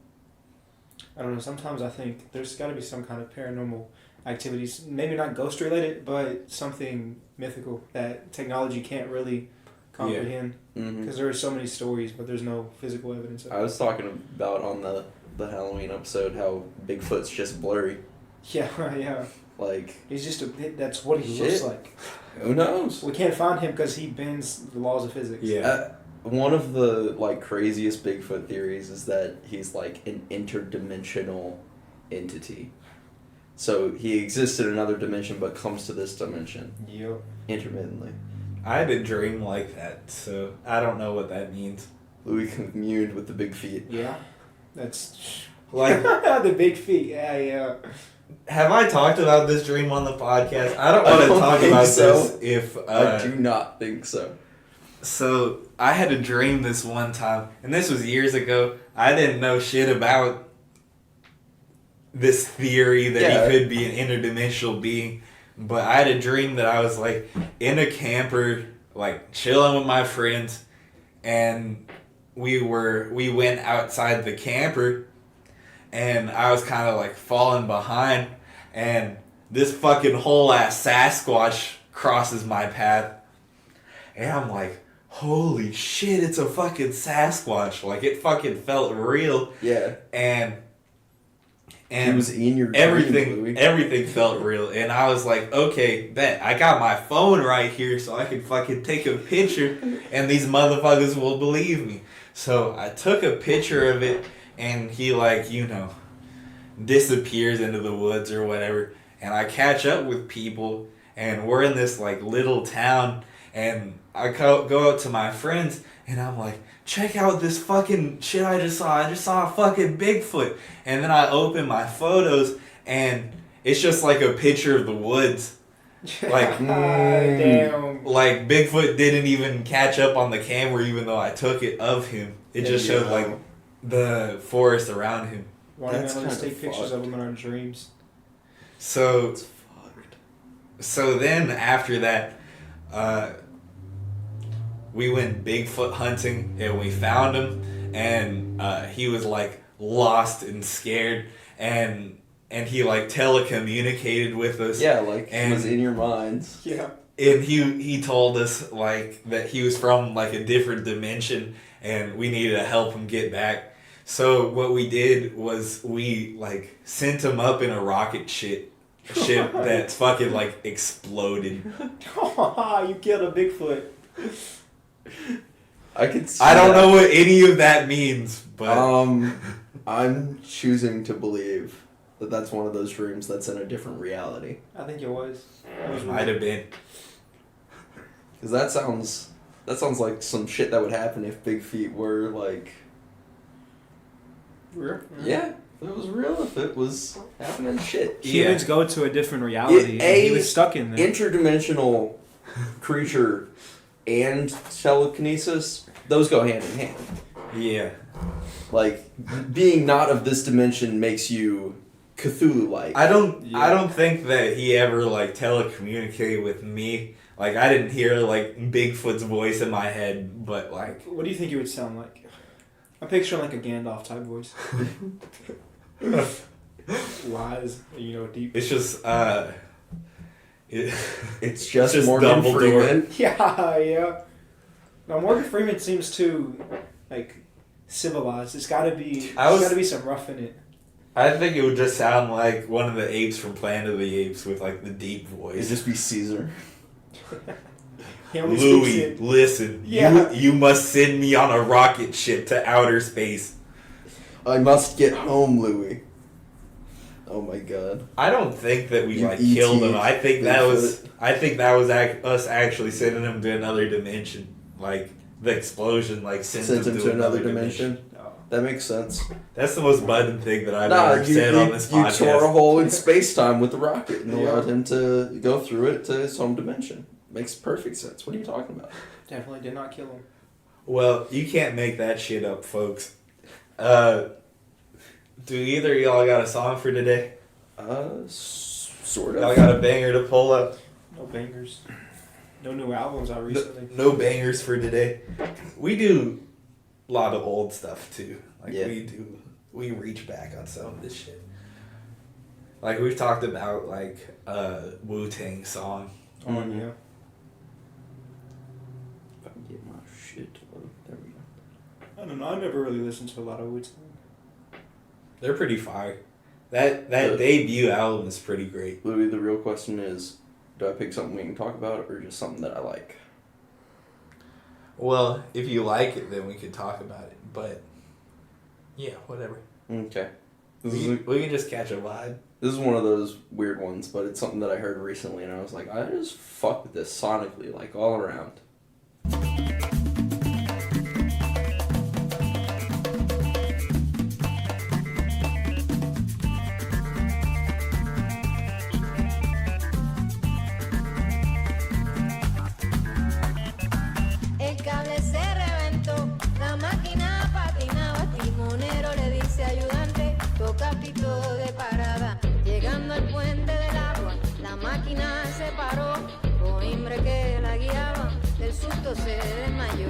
C: I don't know. Sometimes I think there's got to be some kind of paranormal activities, maybe not ghost related, but something mythical that technology can't really comprehend. Because there are so many stories, but there's no physical evidence of it.
B: I was talking about on the Halloween episode how Bigfoot's just blurry.
C: Yeah, yeah.
B: Like,
C: He's just that's what he looks
B: Shit.
C: like.
B: who knows?
C: We can't find him because he bends the laws of physics.
A: Yeah.
B: One of the, like, craziest Bigfoot theories is that he's, like, an interdimensional entity. So he exists in another dimension but comes to this dimension
C: Yep.
B: intermittently.
A: I had a dream like that, so I don't know what that means.
B: Louis communed with the big feet.
C: Yeah. That's...
A: Like,
C: the big feet. Yeah, yeah.
A: have I talked about this dream on the podcast? I don't
B: I
A: want to
B: don't
A: talk
B: think
A: about
B: so.
A: this if...
B: I do not think so.
A: So, I had a dream this one time, and this was years ago. I didn't know shit about this theory that he could be an interdimensional being, but I had a dream that I was like in a camper, like chilling with my friends, and we went outside the camper, and I was kind of like falling behind, and this fucking whole ass Sasquatch crosses my path, and I'm like, holy shit, it's a fucking Sasquatch. Like, it fucking felt real.
B: Yeah.
A: And
B: he was in your
A: dream, everything felt real. And I was like, okay, bet. I got my phone right here so I can fucking take a picture and these motherfuckers will believe me. So I took a picture of it, and he, like, you know, disappears into the woods or whatever. And I catch up with people, and we're in this, like, little town, and I go out to my friends, and I'm like, check out this fucking shit I just saw. I just saw a fucking Bigfoot. And then I open my photos, and it's just like a picture of the woods. Like,
C: damn.
A: Like, Bigfoot didn't even catch up on the camera, even though I took it of him. It just showed, like, the forest around him.
C: Why don't we just take pictures of them in our dreams?
A: So then after that, we went Bigfoot hunting, and we found him, and he was like lost and scared, and he like telecommunicated with us.
B: Yeah, like he was in your minds.
C: Yeah.
A: And he told us like that he was from like a different dimension, and we needed to help him get back. So what we did was we like sent him up in a rocket ship that's fucking like exploded.
C: You killed a Bigfoot.
B: I could see
A: I don't know what any of that means, but
B: I'm choosing to believe that that's one of those dreams that's in a different reality.
C: I think it was.
A: It might have been.
B: Because that sounds like some shit that would happen if Big Feet were like.
C: Real?
B: Yeah, if it was real, if it was happening shit.
C: Humans go to a different reality. He was stuck in there.
B: Interdimensional creature and telekinesis, those go hand in hand.
A: Yeah.
B: Like, being not of this dimension makes you Cthulhu-like.
A: I don't think that he ever like telecommunicated with me. Like, I didn't hear like Bigfoot's voice in my head, but like.
C: What do you think it would sound like? I'm picturing like a Gandalf type voice. Wise, deep.
A: It's just
B: it's just Morgan
A: Dumbledore.
B: Freeman.
C: Yeah. Now Morgan Freeman seems too like civilized. It's gotta be some rough in it.
A: I think it would just sound like one of the apes from Planet of the Apes with like the deep voice.
B: It'd just be Caesar.
A: Louis, listen.
C: Yeah.
A: You must send me on a rocket ship to outer space.
B: I must get home, Louis. Oh my god.
A: I don't think that we
B: You
A: killed him.
B: ET
A: I think
B: Bigfoot.
A: that was us actually sending him to another dimension. Like the explosion sent him to another dimension.
C: No.
B: That makes sense.
A: That's the most button thing that I've ever said on this podcast.
B: You tore a hole in space-time with the rocket and allowed him to go through it to his home dimension. Makes perfect sense. What are you talking about?
C: Definitely did not kill him.
A: Well, you can't make that shit up, folks. Do either of y'all got a song for today?
B: Sort of.
A: Y'all got a banger to pull up?
C: No bangers. No new albums out recently.
A: No bangers for today. We do a lot of old stuff too. We reach back on some of this shit. Like we've talked about Wu-Tang song.
C: Oh yeah.
B: If I can get my shit. Oh, there we go.
C: I don't know. I never really listened to a lot of Wu-Tang.
A: They're pretty fire. That debut album is pretty great.
B: Louis, the real question is, do I pick something we can talk about or just something that I like?
A: Well, if you like it, then we could talk about it. But yeah, whatever.
B: Okay.
A: We can just catch a vibe.
B: This is one of those weird ones, but it's something that I heard recently, and I was like, I just fuck with this sonically, all around.
D: El cable se reventó, la máquina patinaba, timones cuando se desmayó.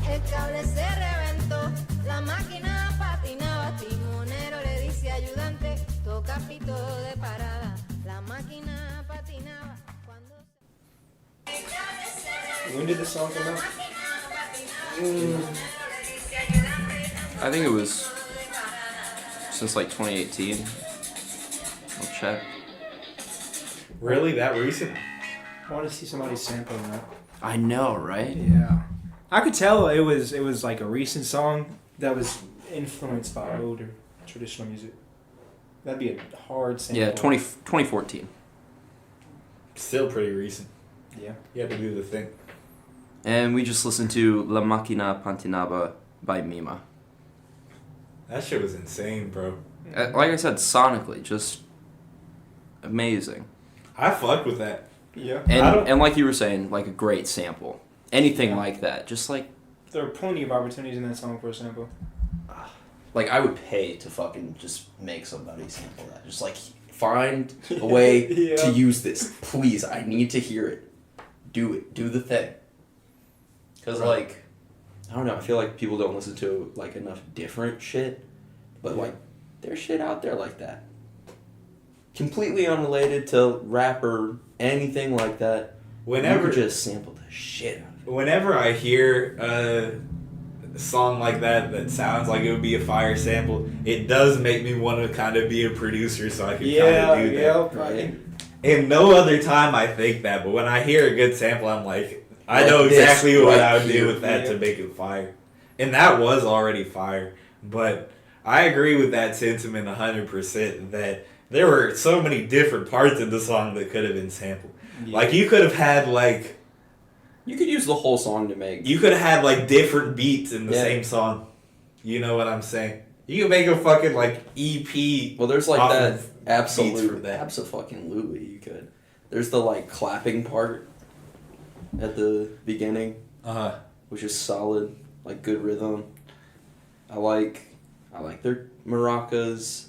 D: El cable se reventó, la máquina patinaba, timonero le dice ayudante, toca pito de parada. La máquina patinaba cuando
C: When did this song come out?
B: I think it was since like 2018. I'll check.
A: Really, that recent?
C: I want to see somebody sampling that.
B: I know, right?
C: Yeah. I could tell it was like a recent song that was influenced by older traditional music. That'd be a hard sample.
B: Yeah, 2014.
A: Still pretty recent.
C: Yeah.
A: You have to do the thing.
B: And we just listened to La Maquina Patinaba by Mima.
A: That shit was insane, bro.
B: Like I said, sonically, just amazing.
A: I fucked with that.
C: Yeah.
B: And like you were saying, like a great sample. Anything like that. Just like...
C: There are plenty of opportunities in that song for a sample.
B: Like, I would pay to fucking just make somebody sample that. Just like, find a way to use this. Please, I need to hear it. Do it. Do the thing. Because, like, I don't know, I feel like people don't listen to, like, enough different shit. But, like, there's shit out there like that. Completely unrelated to rap or anything like that.
A: Whenever
B: you could just sample the shit out of it.
A: Whenever I hear a song like that sounds like it would be a fire sample, it does make me want to kind of be a producer so I can kind of do that.
C: Yeah,
B: right?
A: And no other time I think that, but when I hear a good sample, I'm like, I know exactly what I would do with that to make it fire. And that was already fire. But I agree with that sentiment 100% that there were so many different parts of the song that could have been sampled. Yeah. Like, you could have had, like...
B: You could use the whole song to make...
A: You could have had, like, different beats in the same song. You know what I'm saying? You could make a fucking, like, EP.
B: Well, there's, like, that absolutely you could. There's the, like, clapping part at the beginning.
A: Uh-huh.
B: Which is solid. Like, good rhythm. I like their maracas.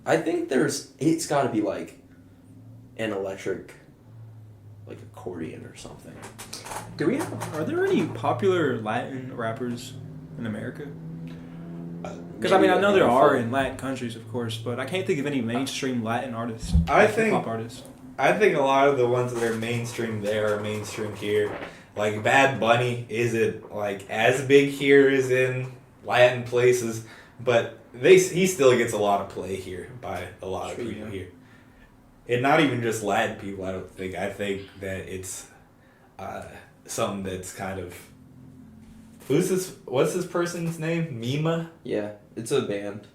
B: I think it's got to be, like, an electric, like, accordion or something.
C: Are there any popular Latin rappers in America? Because, I mean, I know there are in Latin countries, of course, but I can't think of any mainstream Latin artists. Hip-hop artists.
A: I think a lot of the ones that are mainstream there are mainstream here. Like, Bad Bunny isn't, like, as big here as in Latin places, but he still gets a lot of play here by a lot of people here. And not even just Latin people, I don't think. I think that it's something that's kind of... What's this person's name? Mima?
B: Yeah, it's a band.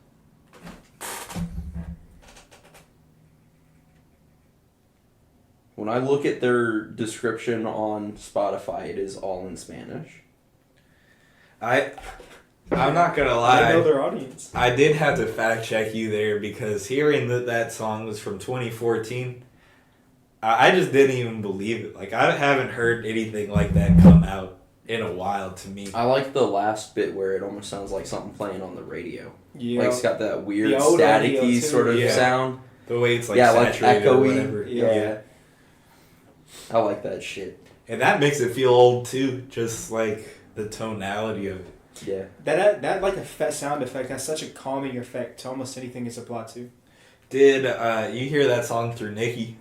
B: When I look at their description on Spotify, it is all in Spanish.
A: I'm not gonna lie.
C: I know their audience.
A: I did have to fact check you there because hearing that song was from 2014, I just didn't even believe it. Like, I haven't heard anything like that come out in a while to me.
B: I like the last bit where it almost sounds like something playing on the radio.
C: Yeah.
B: Like, it's got that weird staticky sort of sound.
A: The way it's like
B: like
A: saturated
B: echoey.
A: Or whatever.
B: Yeah. I like that shit.
A: And that makes it feel old too, just like the tonality of it.
B: Yeah.
C: That like sound effect has such a calming effect to almost anything it's applied to.
A: Did you hear that song through Nicki?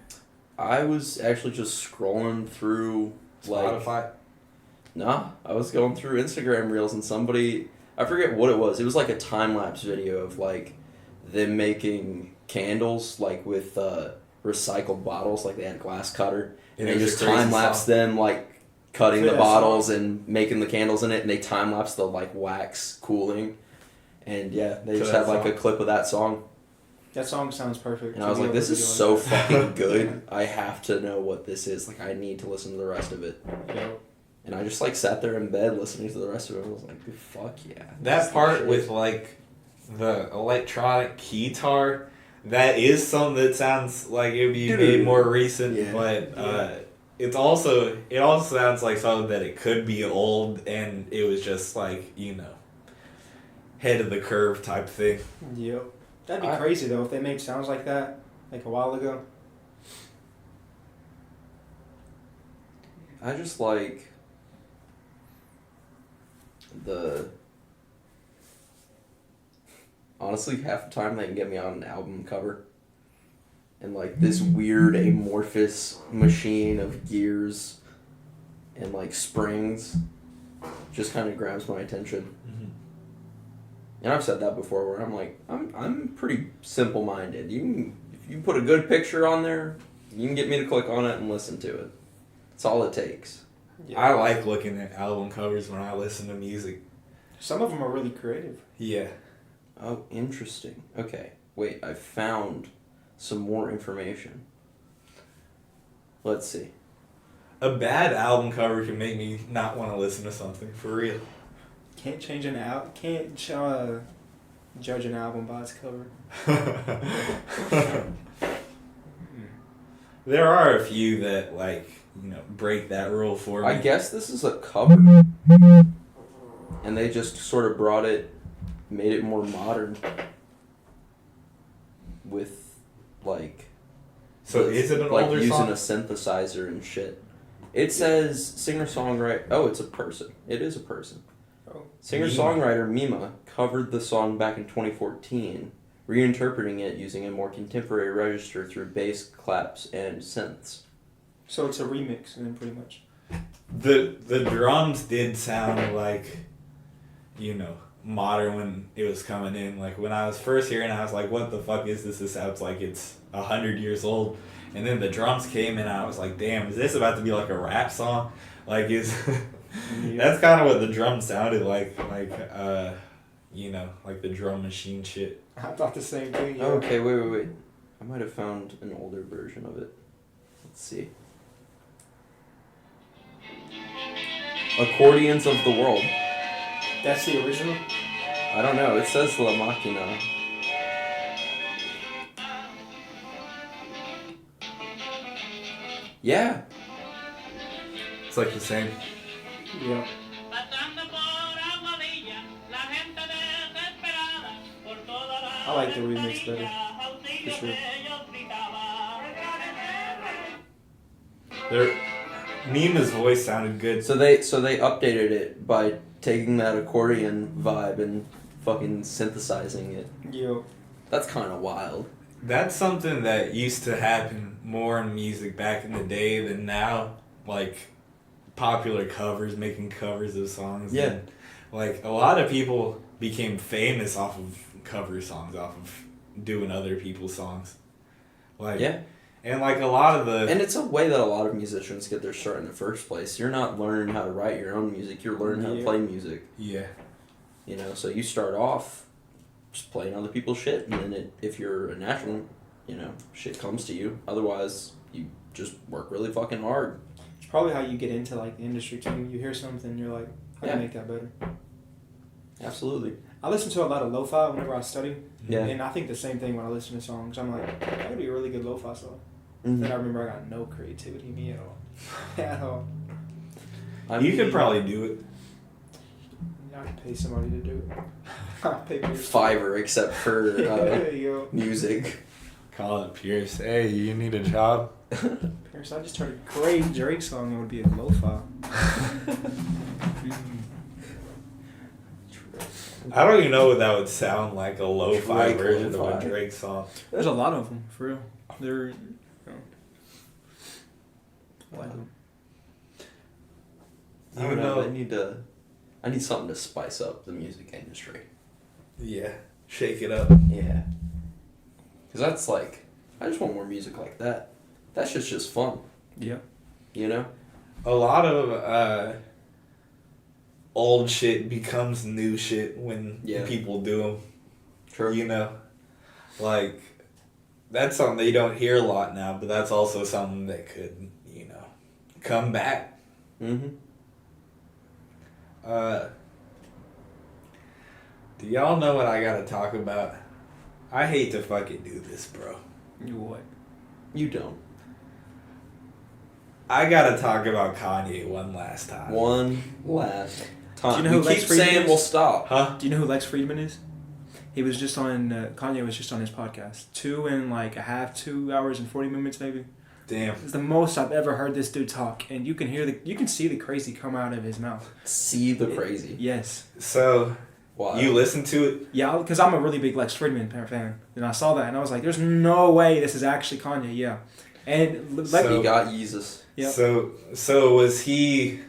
B: I was actually just scrolling through
A: Spotify?
B: Nah, I was going through Instagram Reels and somebody, I forget what it was. It was like a time-lapse video of like them making candles like with recycled bottles, like they had a glass cutter. And they just time-lapsed them like cutting the bottles and making the candles in it, and they time-lapsed the like wax cooling. And yeah, they just had like a clip of that song.
C: That song sounds perfect.
B: And I was like, this is so fucking good. I have to know what this is. Like, I need to listen to the rest of it.
C: Yeah.
B: And I just like sat there in bed listening to the rest of it. I was like, fuck yeah.
A: That part with like the electronic guitar, that is something that sounds like it would be made more recent, but it also sounds like something that it could be old and it was just like, you know, head of the curve type thing.
C: Yep. That'd be crazy though if they made sounds like that like a while ago.
B: I just like Honestly, half the time they can get me on an album cover. And like this weird amorphous machine of gears and like springs just kind of grabs my attention.
A: Mhm.
B: And I've said that before, where I'm like, I'm pretty simple minded. If you put a good picture on there, you can get me to click on it and listen to it. That's all it takes.
C: Yeah.
A: I like looking at album covers when I listen to music.
C: Some of them are really creative.
A: Yeah.
B: Oh, interesting. Okay, wait, I found some more information. Let's see.
A: A bad album cover can make me not want to listen to something, for real.
C: Can't change an album. Can't judge an album by its cover.
A: There are a few that, like, you know, break that rule for me.
B: I guess this is a cover. And they just sort of made it more modern. With, like...
A: So is it an
B: like
A: older
B: using
A: song?
B: a synthesizer and shit. It says singer-songwriter... Oh, it's a person. It is a person.
C: Oh.
B: Singer-songwriter Mima covered the song back in 2014, reinterpreting it using a more contemporary register through bass, claps, and synths.
C: So it's a remix, then, pretty much.
A: The drums did sound like, you know, modern when it was coming in. Like, when I was first hearing it, I was like, what the fuck is this? This sounds like it's 100 years old. And then the drums came in, and I was like, damn, is this about to be like a rap song? Like, that's kind of what the drums sounded like, you know, like the drum machine shit.
C: I thought the same thing. Yeah.
B: Okay, wait. I might have found an older version of it. Let's see. Accordions of the World.
C: That's the original?
B: I don't know. It says La Maquina. Yeah.
A: It's like the same.
C: Yeah. I like the remix better. For sure.
A: Mima's voice sounded good.
B: So they updated it by taking that accordion vibe and fucking synthesizing it.
C: Yo.
B: That's kind of wild.
A: That's something that used to happen more in music back in the day than now. Like, popular covers, making covers of songs.
B: Yeah.
A: And, like, a lot of people became famous off of cover songs, off of doing other people's songs. Like,
B: Yeah.
A: And, like, a lot of the...
B: And it's a way that a lot of musicians get their start in the first place. You're not learning how to write your own music. You're learning how to play music.
A: Yeah.
B: You know, so you start off just playing other people's shit, and then if you're a natural, you know, shit comes to you. Otherwise, you just work really fucking hard.
C: It's probably how you get into, like, the industry, too. You hear something, you're like, I can make that better.
B: Absolutely.
C: I listen to a lot of lo-fi whenever I study.
B: Yeah.
C: And I think the same thing when I listen to songs. I'm like, that would be a really good lo-fi song.
B: Mm-hmm.
C: Then I remember I got no creativity in me at all. At all.
A: You could probably do it.
C: I could pay somebody to do it. I'll pay Pierce.
B: Fiverr, except for
C: Yo.
B: music.
A: Call it Pierce. Hey, you need a job?
C: Pierce, I just heard a great Drake song that would be a lo-fi.
A: I don't even know what that would sound like, a lo-fi
B: Drake
A: version of
B: lo-fi.
A: a Drake song.
C: There's a lot of them, for real. They're...
B: I don't know. I need something to spice up the music industry.
A: Yeah. Shake it up.
B: Yeah. Because that's like, I just want more music like that. That shit's just fun.
C: Yeah.
B: You know?
A: A lot of old shit becomes new shit when people do them.
B: True.
A: You know? Like, that's something that you don't hear a lot now, but that's also something that could, you know, come back.
B: Mm-hmm.
A: Do y'all know what I gotta talk about? I hate to fucking do this, bro.
C: You what?
B: You don't.
A: I gotta talk about Kanye one last time.
B: One last time.
C: Do you know who
B: we
C: Lex
B: keep
C: Friedman
B: saying
C: is?
B: we'll stop.
A: Huh?
C: Do you know who Lex Friedman is? He was just on, Kanye was just on his podcast. 2 hours and 40 minutes maybe.
A: Damn.
C: It's the most I've ever heard this dude talk, and you can see the crazy come out of his mouth.
B: See the crazy.
C: Yes.
A: So,
B: Wow.
A: you listen to it?
C: Yeah, because I'm a really big Lex Fridman fan, and I saw that, and I was like, "There's no way this is actually Kanye." Yeah, and like
B: He got Jesus.
C: Yep.
A: So was he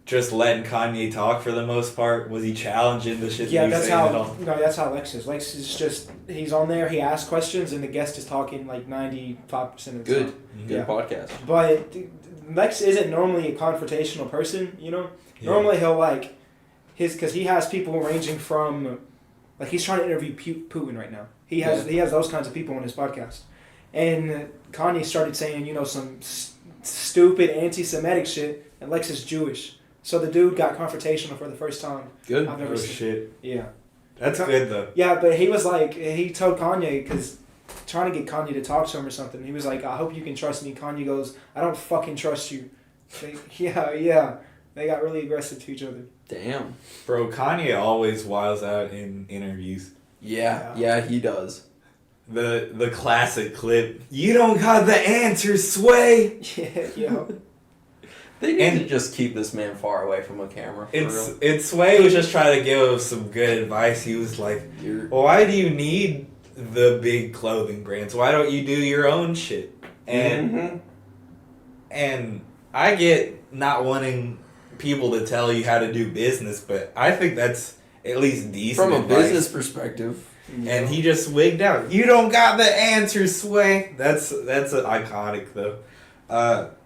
A: just letting Kanye talk for the most part? Was he challenging the shit?
C: Yeah,
A: that he
C: that's
A: was saying
C: how.
A: at all?
C: No, that's how Lex is. Lex is just he's on there. He asks questions, and the guest is talking like 95% of the
B: Good.
C: time.
B: Good
C: Yeah.
B: podcast.
C: But Lex isn't normally a confrontational person, you know.
A: Yeah.
C: Normally he'll like because he has people ranging from like he's trying to interview Putin right now. He has those kinds of people on his podcast, and Kanye started saying some stupid anti-Semitic shit, and Lex is Jewish, so the dude got confrontational for the first time
B: Good.
C: I've ever
A: Oh
C: seen.
A: shit.
C: Yeah.
A: That's good though.
C: Yeah, but he was like, he told Kanye, because trying to get Kanye to talk to him or something, he was like, I hope you can trust me. Kanye goes, I don't fucking trust you. Yeah. They got really aggressive to each other.
B: Damn.
A: Bro, Kanye always wiles out in interviews.
B: Yeah, he does.
A: The classic clip. You don't got the answer, Sway.
C: Yeah.
B: They need to just keep this man far away from a camera. For real.
A: It's Sway was just trying to give some good advice. He was like, why do you need the big clothing brands? Why don't you do your own shit? And and I get not wanting people to tell you how to do business, but I think that's at least decent
B: From a
A: advice.
B: business perspective.
A: And he just wigged out. You don't got the answer, Sway. That's iconic though.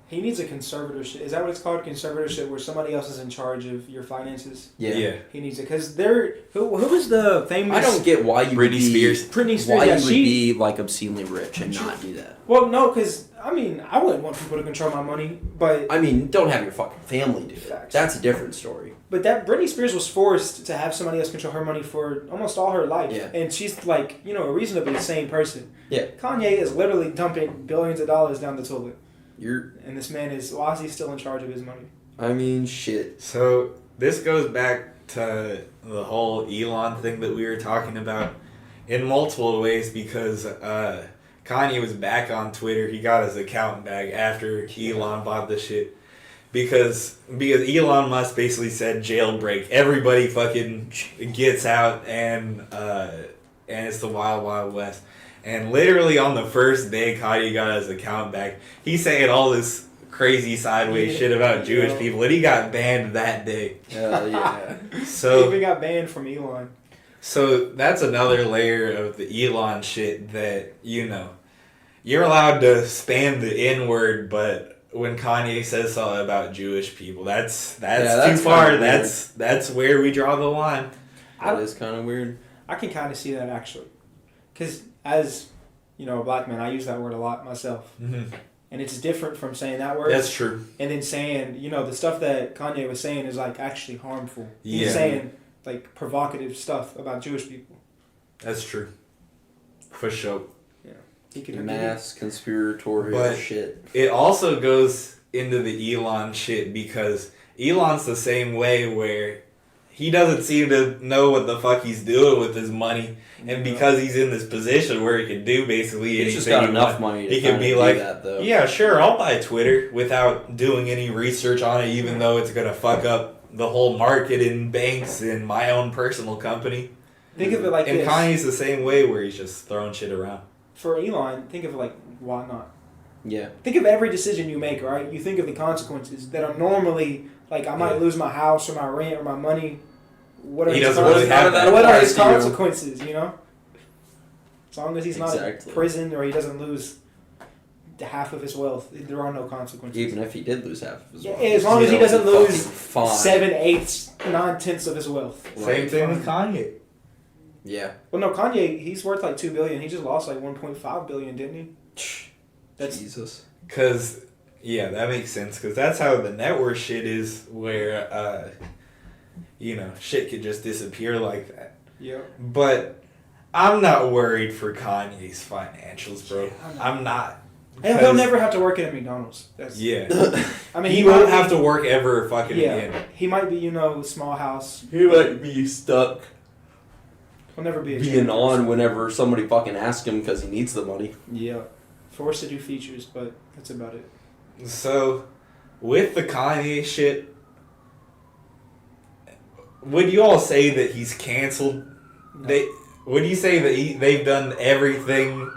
C: He needs a conservatorship. Is that what it's called? Conservatorship, where somebody else is in charge of your finances?
B: Yeah.
C: He needs it. Because who is the famous...
B: I don't get why you would
A: Britney
B: be...
A: Spears.
C: Britney Spears,
B: Why
C: yeah,
B: you would be, like, obscenely rich and not do that.
C: Well, no, because, I mean, I wouldn't want people to control my money, but...
B: I mean, don't have your fucking family do it.
C: Facts.
B: That's a different story.
C: But that Britney Spears was forced to have somebody else control her money for almost all her life.
B: Yeah.
C: And she's like, a reasonably sane person.
B: Yeah.
C: Kanye is literally dumping billions of dollars down the toilet.
B: And
C: this man why is he still in charge of his money?
B: I mean, shit.
A: So this goes back to the whole Elon thing that we were talking about in multiple ways because Kanye was back on Twitter. He got his account back after Elon bought the shit. Because Elon Musk basically said jailbreak. Everybody fucking gets out and it's the Wild Wild West. And literally on the first day Kanye got his account back, he's saying all this crazy sideways shit about Jewish people, and he got banned that day.
B: Hell yeah.
C: He even got banned from Elon.
A: So that's another layer of the Elon shit that, you're allowed to spam the N-word, but when Kanye says something about Jewish people, that's too far. That's where we draw the line.
B: That is kind of weird.
C: I can kind of see that, actually. Because as, a black man, I use that word a lot myself.
A: Mm-hmm.
C: And it's different from saying that word.
A: That's true.
C: And then saying, the stuff that Kanye was saying is, like, actually harmful.
A: Yeah.
C: He's saying, like, provocative stuff about Jewish people.
A: That's true. For sure.
C: Yeah. He could
B: Mass conspiratorial shit.
A: It also goes into the Elon shit because Elon's the same way where he doesn't seem to know what the fuck he's doing with his money. And because he's in this position where he can do basically anything,
B: He's just got enough money to
A: he can be
B: do
A: like,
B: that, though.
A: yeah, sure, I'll buy Twitter without doing any research on it, even though it's going to fuck up the whole market in banks and my own personal company.
C: Think of it like
A: and
C: this.
A: Kanye's the same way where he's just throwing shit around.
C: For Elon, think of it like, why not?
B: Yeah.
C: Think of every decision you make, right? You think of the consequences that are normally, like, I might lose my house or my rent or my money. What are
A: He
C: his
A: doesn't really have that.
C: What are his
B: applies to you.
C: consequences, As long as he's not in prison or he doesn't lose half of his wealth, there are no consequences.
B: Even if he did lose half of his wealth.
C: As long as he doesn't lose
B: fine.
C: 7/8, 9/10 of his wealth.
A: Same thing with Kanye.
B: Yeah.
C: Well, no, Kanye, he's worth like $2 billion. He just lost like $1.5 billion, didn't he? That's
B: Jesus.
A: Because, that makes sense. Because that's how the net worth shit is where, shit could just disappear like that.
C: Yeah.
A: But I'm not worried for Kanye's financials, bro. I'm not.
C: And he'll never have to work at a McDonald's. I mean,
A: he won't have to work ever fucking again.
C: He might be, small house.
B: He might be stuck
C: He'll never be a
B: being on whenever somebody fucking asks him because he needs the money.
C: Yeah. forced to do features, but that's about it.
A: So, with the Kanye shit, would you all say that he's canceled?
C: No.
A: Would you say that they've done everything?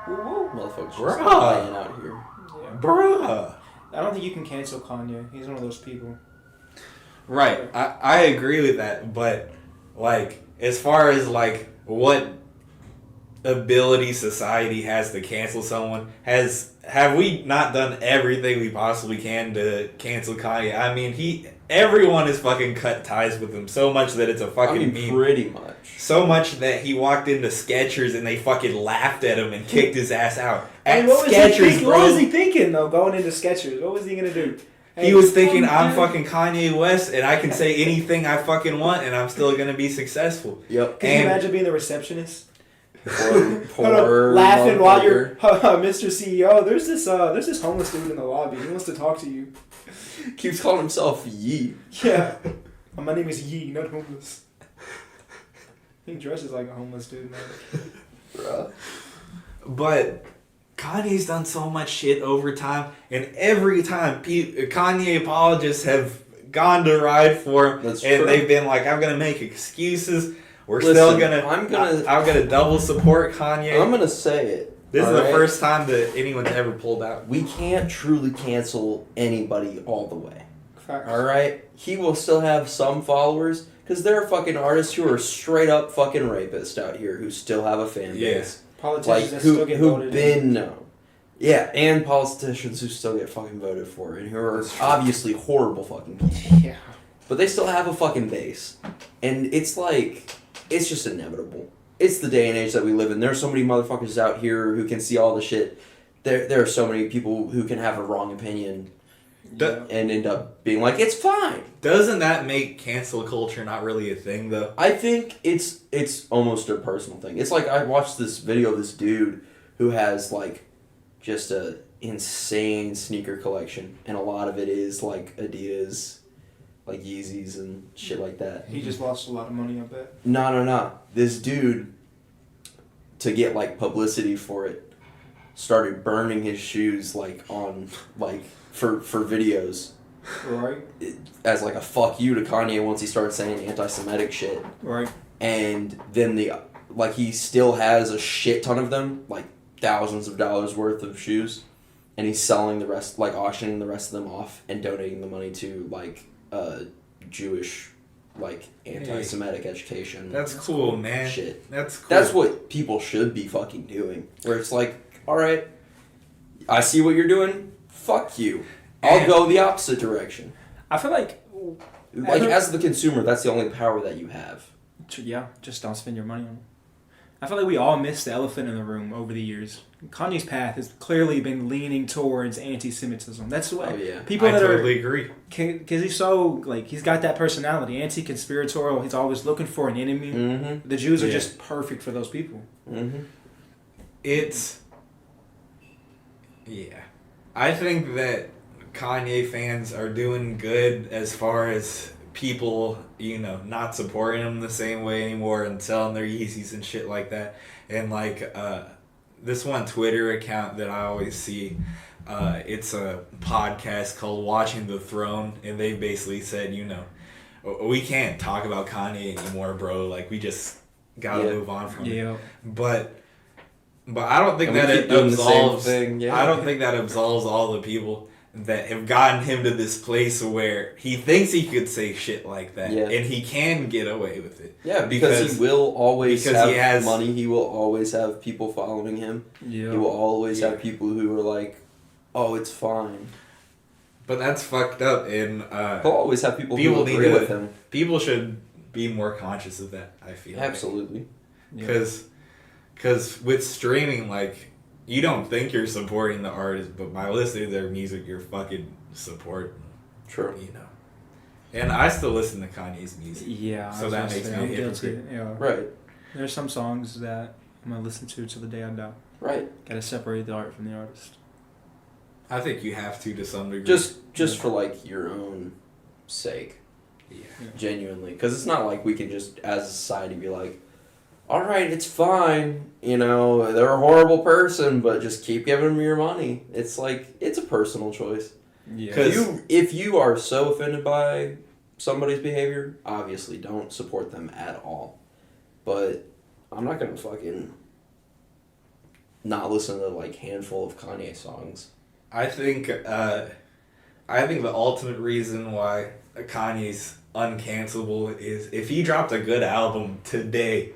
B: Motherfuckers just
A: Bruh.
B: lying out here.
C: Yeah.
A: Bruh.
C: I don't think you can cancel Kanye. He's one of those people.
A: Right, I agree with that, but, like, as far as, like, what ability society has to cancel someone, have we not done everything we possibly can to cancel Kanye? I mean, everyone has fucking cut ties with him so much that it's a fucking meme.
B: Pretty much.
A: So much that he walked into Skechers and they fucking laughed at him and kicked his ass out.
C: Hey,
A: At
C: what was
A: Skechers, bro.
C: What was he thinking though? Going into Skechers, what was he gonna do? Hey,
A: He was thinking,
C: dude.
A: I'm fucking Kanye West and I can say anything I fucking want and I'm still gonna be successful.
B: Yep.
C: Can you imagine being the receptionist?
B: Poor
C: laughing while you're
B: motherfucker.
C: Mr. CEO. There's this homeless dude in the lobby. He wants to talk to you.
B: Keeps calling himself Yee.
C: Yeah. My name is Yee, not homeless. He dresses like a homeless dude, man.
B: Bruh.
A: But Kanye's done so much shit over time, and every time Kanye apologists have gone to ride for him,
B: That's
A: and
B: true.
A: they've been like, I'm gonna make excuses.
B: Listen,
A: Still gonna.
B: I'm
A: gonna double support Kanye.
B: I'm gonna say it.
A: This is the
B: alright?
A: first time that anyone's ever pulled out.
B: We can't truly cancel anybody all the way.
C: Facts.
B: Alright? He will still have some followers, because there are fucking artists who are straight up fucking rapists out here who still have a fan base.
C: Politicians
B: Like,
C: that still get
B: who've
C: voted
B: been
C: in.
B: known. Yeah, and politicians who still get fucking voted for, and who are
A: That's true.
B: obviously horrible fucking people.
C: Yeah.
B: But they still have a fucking base. And it's like, it's just inevitable. It's the day and age that we live in. There are so many motherfuckers out here who can see all the shit. There are so many people who can have a wrong opinion
A: Yeah.
B: and end up being like, it's fine.
A: Doesn't that make cancel culture not really a thing, though?
B: I think it's almost a personal thing. It's like I watched this video of this dude who has like just a insane sneaker collection, and a lot of it is like Adidas, like Yeezys and shit like that.
C: He just lost a lot of money, I bet.
B: No. This dude, to get like publicity for it, started burning his shoes like on like for videos.
C: Right?
B: As like a fuck you to Kanye once he started saying anti-Semitic shit.
C: Right.
B: And then he still has a shit ton of them, like thousands of dollars worth of shoes, and he's selling the rest, like auctioning the rest of them off and donating the money to like Jewish like anti-Semitic education.
A: That's cool, man.
B: Shit.
A: That's cool.
B: That's what people should be fucking doing. Where it's like, all right, I see what you're doing. Fuck you. I'll
A: And-
B: go the opposite direction.
C: I feel like,
B: Like as the consumer, that's the only power that you have.
C: yeah, just don't spend your money on it. I feel like we all missed the elephant in the room over the years. Kanye's path has clearly been leaning towards anti-Semitism. That's what
B: Oh yeah.
C: people
A: I
C: that
A: totally agree.
C: because he's so like he's got that personality, anti-conspiratorial. He's always looking for an enemy.
B: Mm-hmm.
C: The Jews are
A: Yeah.
C: just perfect for those people.
B: Mm-hmm.
A: Yeah. I think that Kanye fans are doing good as far as people, not supporting him the same way anymore and selling their Yeezys and shit like that. And like this one Twitter account that I always see, it's a podcast called Watching the Throne, and they basically said, we can't talk about Kanye anymore, bro. Like we just gotta move on from it.
C: Yeah.
A: But I don't think
B: And we
A: that
B: keep
A: it
B: doing the same
A: absolves.
B: thing, yeah.
A: I don't think that absolves all the people that have gotten him to this place where he thinks he could say shit like that,
B: Yeah.
A: and he can get away with it.
B: Yeah, because he will always
A: because
B: have
A: he has-
B: money. He will always have people following him.
C: Yeah.
B: He will always
A: Yeah.
B: have people who are like, "Oh, it's fine."
A: But that's fucked up, and
B: He'll always have people
A: People
B: who
A: need
B: agree
A: to-
B: with him.
A: people should be more conscious of that. I feel
B: Absolutely.
A: because with streaming, like you don't think you're supporting the artist, but by listening to their music, you're fucking supporting.
B: True.
A: And I still listen to Kanye's music.
C: Yeah.
A: So
C: I was
A: that
C: gonna
A: makes
C: say,
A: me a
C: I'm guilty.
A: hypocrite.
C: Yeah.
B: Right.
C: There's some songs that I'm gonna listen to till the day I die.
B: Right.
C: Gotta separate the art from the artist.
A: I think you have to some degree.
B: Just for like your own sake,
A: yeah.
B: genuinely, because it's not like we can just as a society be like, all right, it's fine. You know, they're a horrible person, but just keep giving them your money. It's like, it's a personal choice.
C: Yeah.
B: If you are so offended by somebody's behavior, obviously don't support them at all. But I'm not gonna fucking not listen to like handful of Kanye songs.
A: I think the ultimate reason why Kanye's uncancelable is if he dropped a good album today,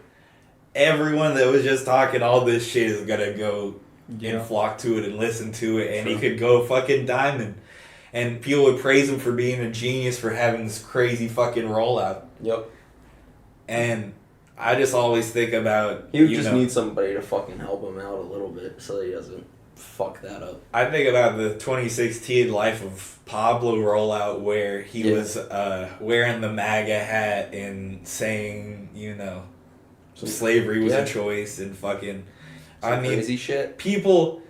A: everyone that was just talking all this shit is gonna go and flock to it and listen to it, and he could go fucking diamond. And people would praise him for being a genius for having this crazy fucking rollout.
B: Yep.
A: And I just always think about...
B: He would just need somebody to fucking help him out a little bit so he doesn't fuck that up.
A: I think about the 2016 Life of Pablo rollout where he was wearing the MAGA hat and saying, slavery was a choice and fucking...
B: Crazy shit.
A: People...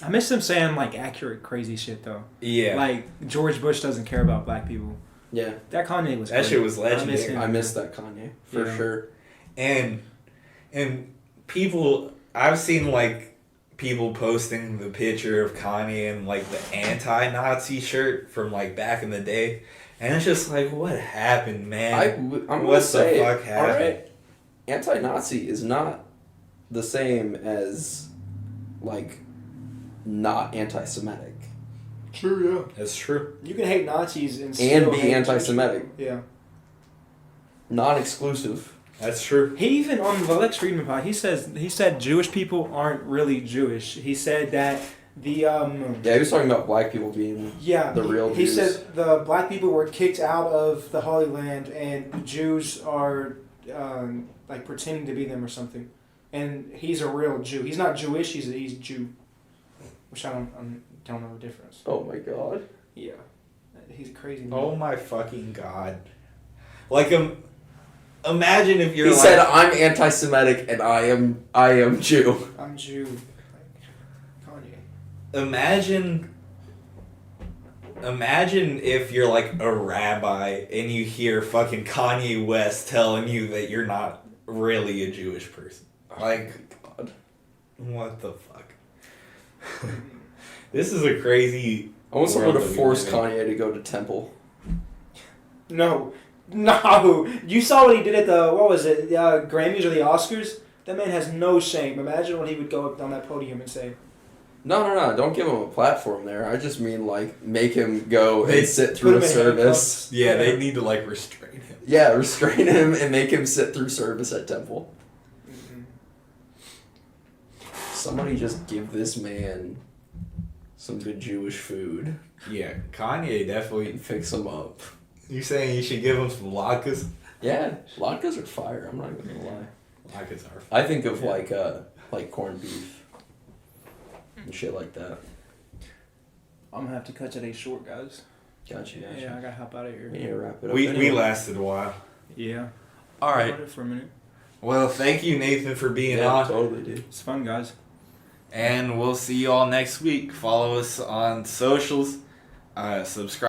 C: I miss him saying, like, accurate crazy shit, though.
A: Yeah.
C: Like, George Bush doesn't care about black people.
B: Yeah.
C: That Kanye was
A: That shit was legendary.
B: I miss that Kanye, for sure.
A: And people... I've seen, like, people posting the picture of Kanye in, like, the anti-Nazi shirt from, like, back in the day. And it's just like, what happened, man?
B: I'm
A: what
B: the
A: fuck happened?
B: All right. Anti-Nazi is not the same as, like... not anti-Semitic.
C: True, yeah.
A: That's true.
C: You can hate Nazis and
B: be anti-Semitic.
C: Yeah.
B: Non-exclusive.
A: That's true.
C: He even on the Lex Friedman pod, he said Jewish people aren't really Jewish. He said that the
B: Yeah, he was talking about black people being the real Jews.
C: He said the black people were kicked out of the Holy Land and Jews are like pretending to be them or something. And he's a real Jew. He's not Jewish, he's Jew. Which I don't know the difference.
B: Oh my god.
C: Yeah. He's a crazy man.
A: Oh my fucking god. Like, imagine if you're
B: He
A: like...
B: said, I'm anti-Semitic and I am Jew.
C: I'm Jew. Like Kanye.
A: Imagine if you're like a rabbi and you hear fucking Kanye West telling you that you're not really a Jewish person. Like, God. What the fuck? This is a crazy...
B: I want someone to
A: world that we
B: force
A: live in.
B: Kanye to go to temple.
C: No. You saw what he did at the, what was it, the Grammys or the Oscars? That man has no shame. Imagine when he would go up on that podium and say...
B: No. Don't give him a platform there. I just mean, like, make him go and sit
C: put
B: through
C: him
B: the
C: in
B: service.
A: Yeah, they need to, like, restrain him.
B: Yeah, restrain him and make him sit through service at temple.
C: Mm-hmm.
B: Somebody just give this man some good Jewish food
A: Yeah, Kanye definitely...
B: and fix him up.
A: You saying you should give him some latkes?
B: Yeah, latkes are fire. I'm not even gonna lie.
A: Latkes are...
B: I think of like corned beef and shit like that.
C: I'm gonna have to cut today short, guys.
B: Gotcha.
C: Yeah, I gotta hop out of here.
B: We need to wrap it up.
A: We
B: anyway.
A: lasted a while.
C: Yeah.
A: All right.
C: Hold it for a minute.
A: Well, thank you, Nathan, for being
B: Yeah,
A: on.
B: totally, dude.
C: It's fun, guys.
A: And we'll see you all next week. Follow us on socials. Subscribe.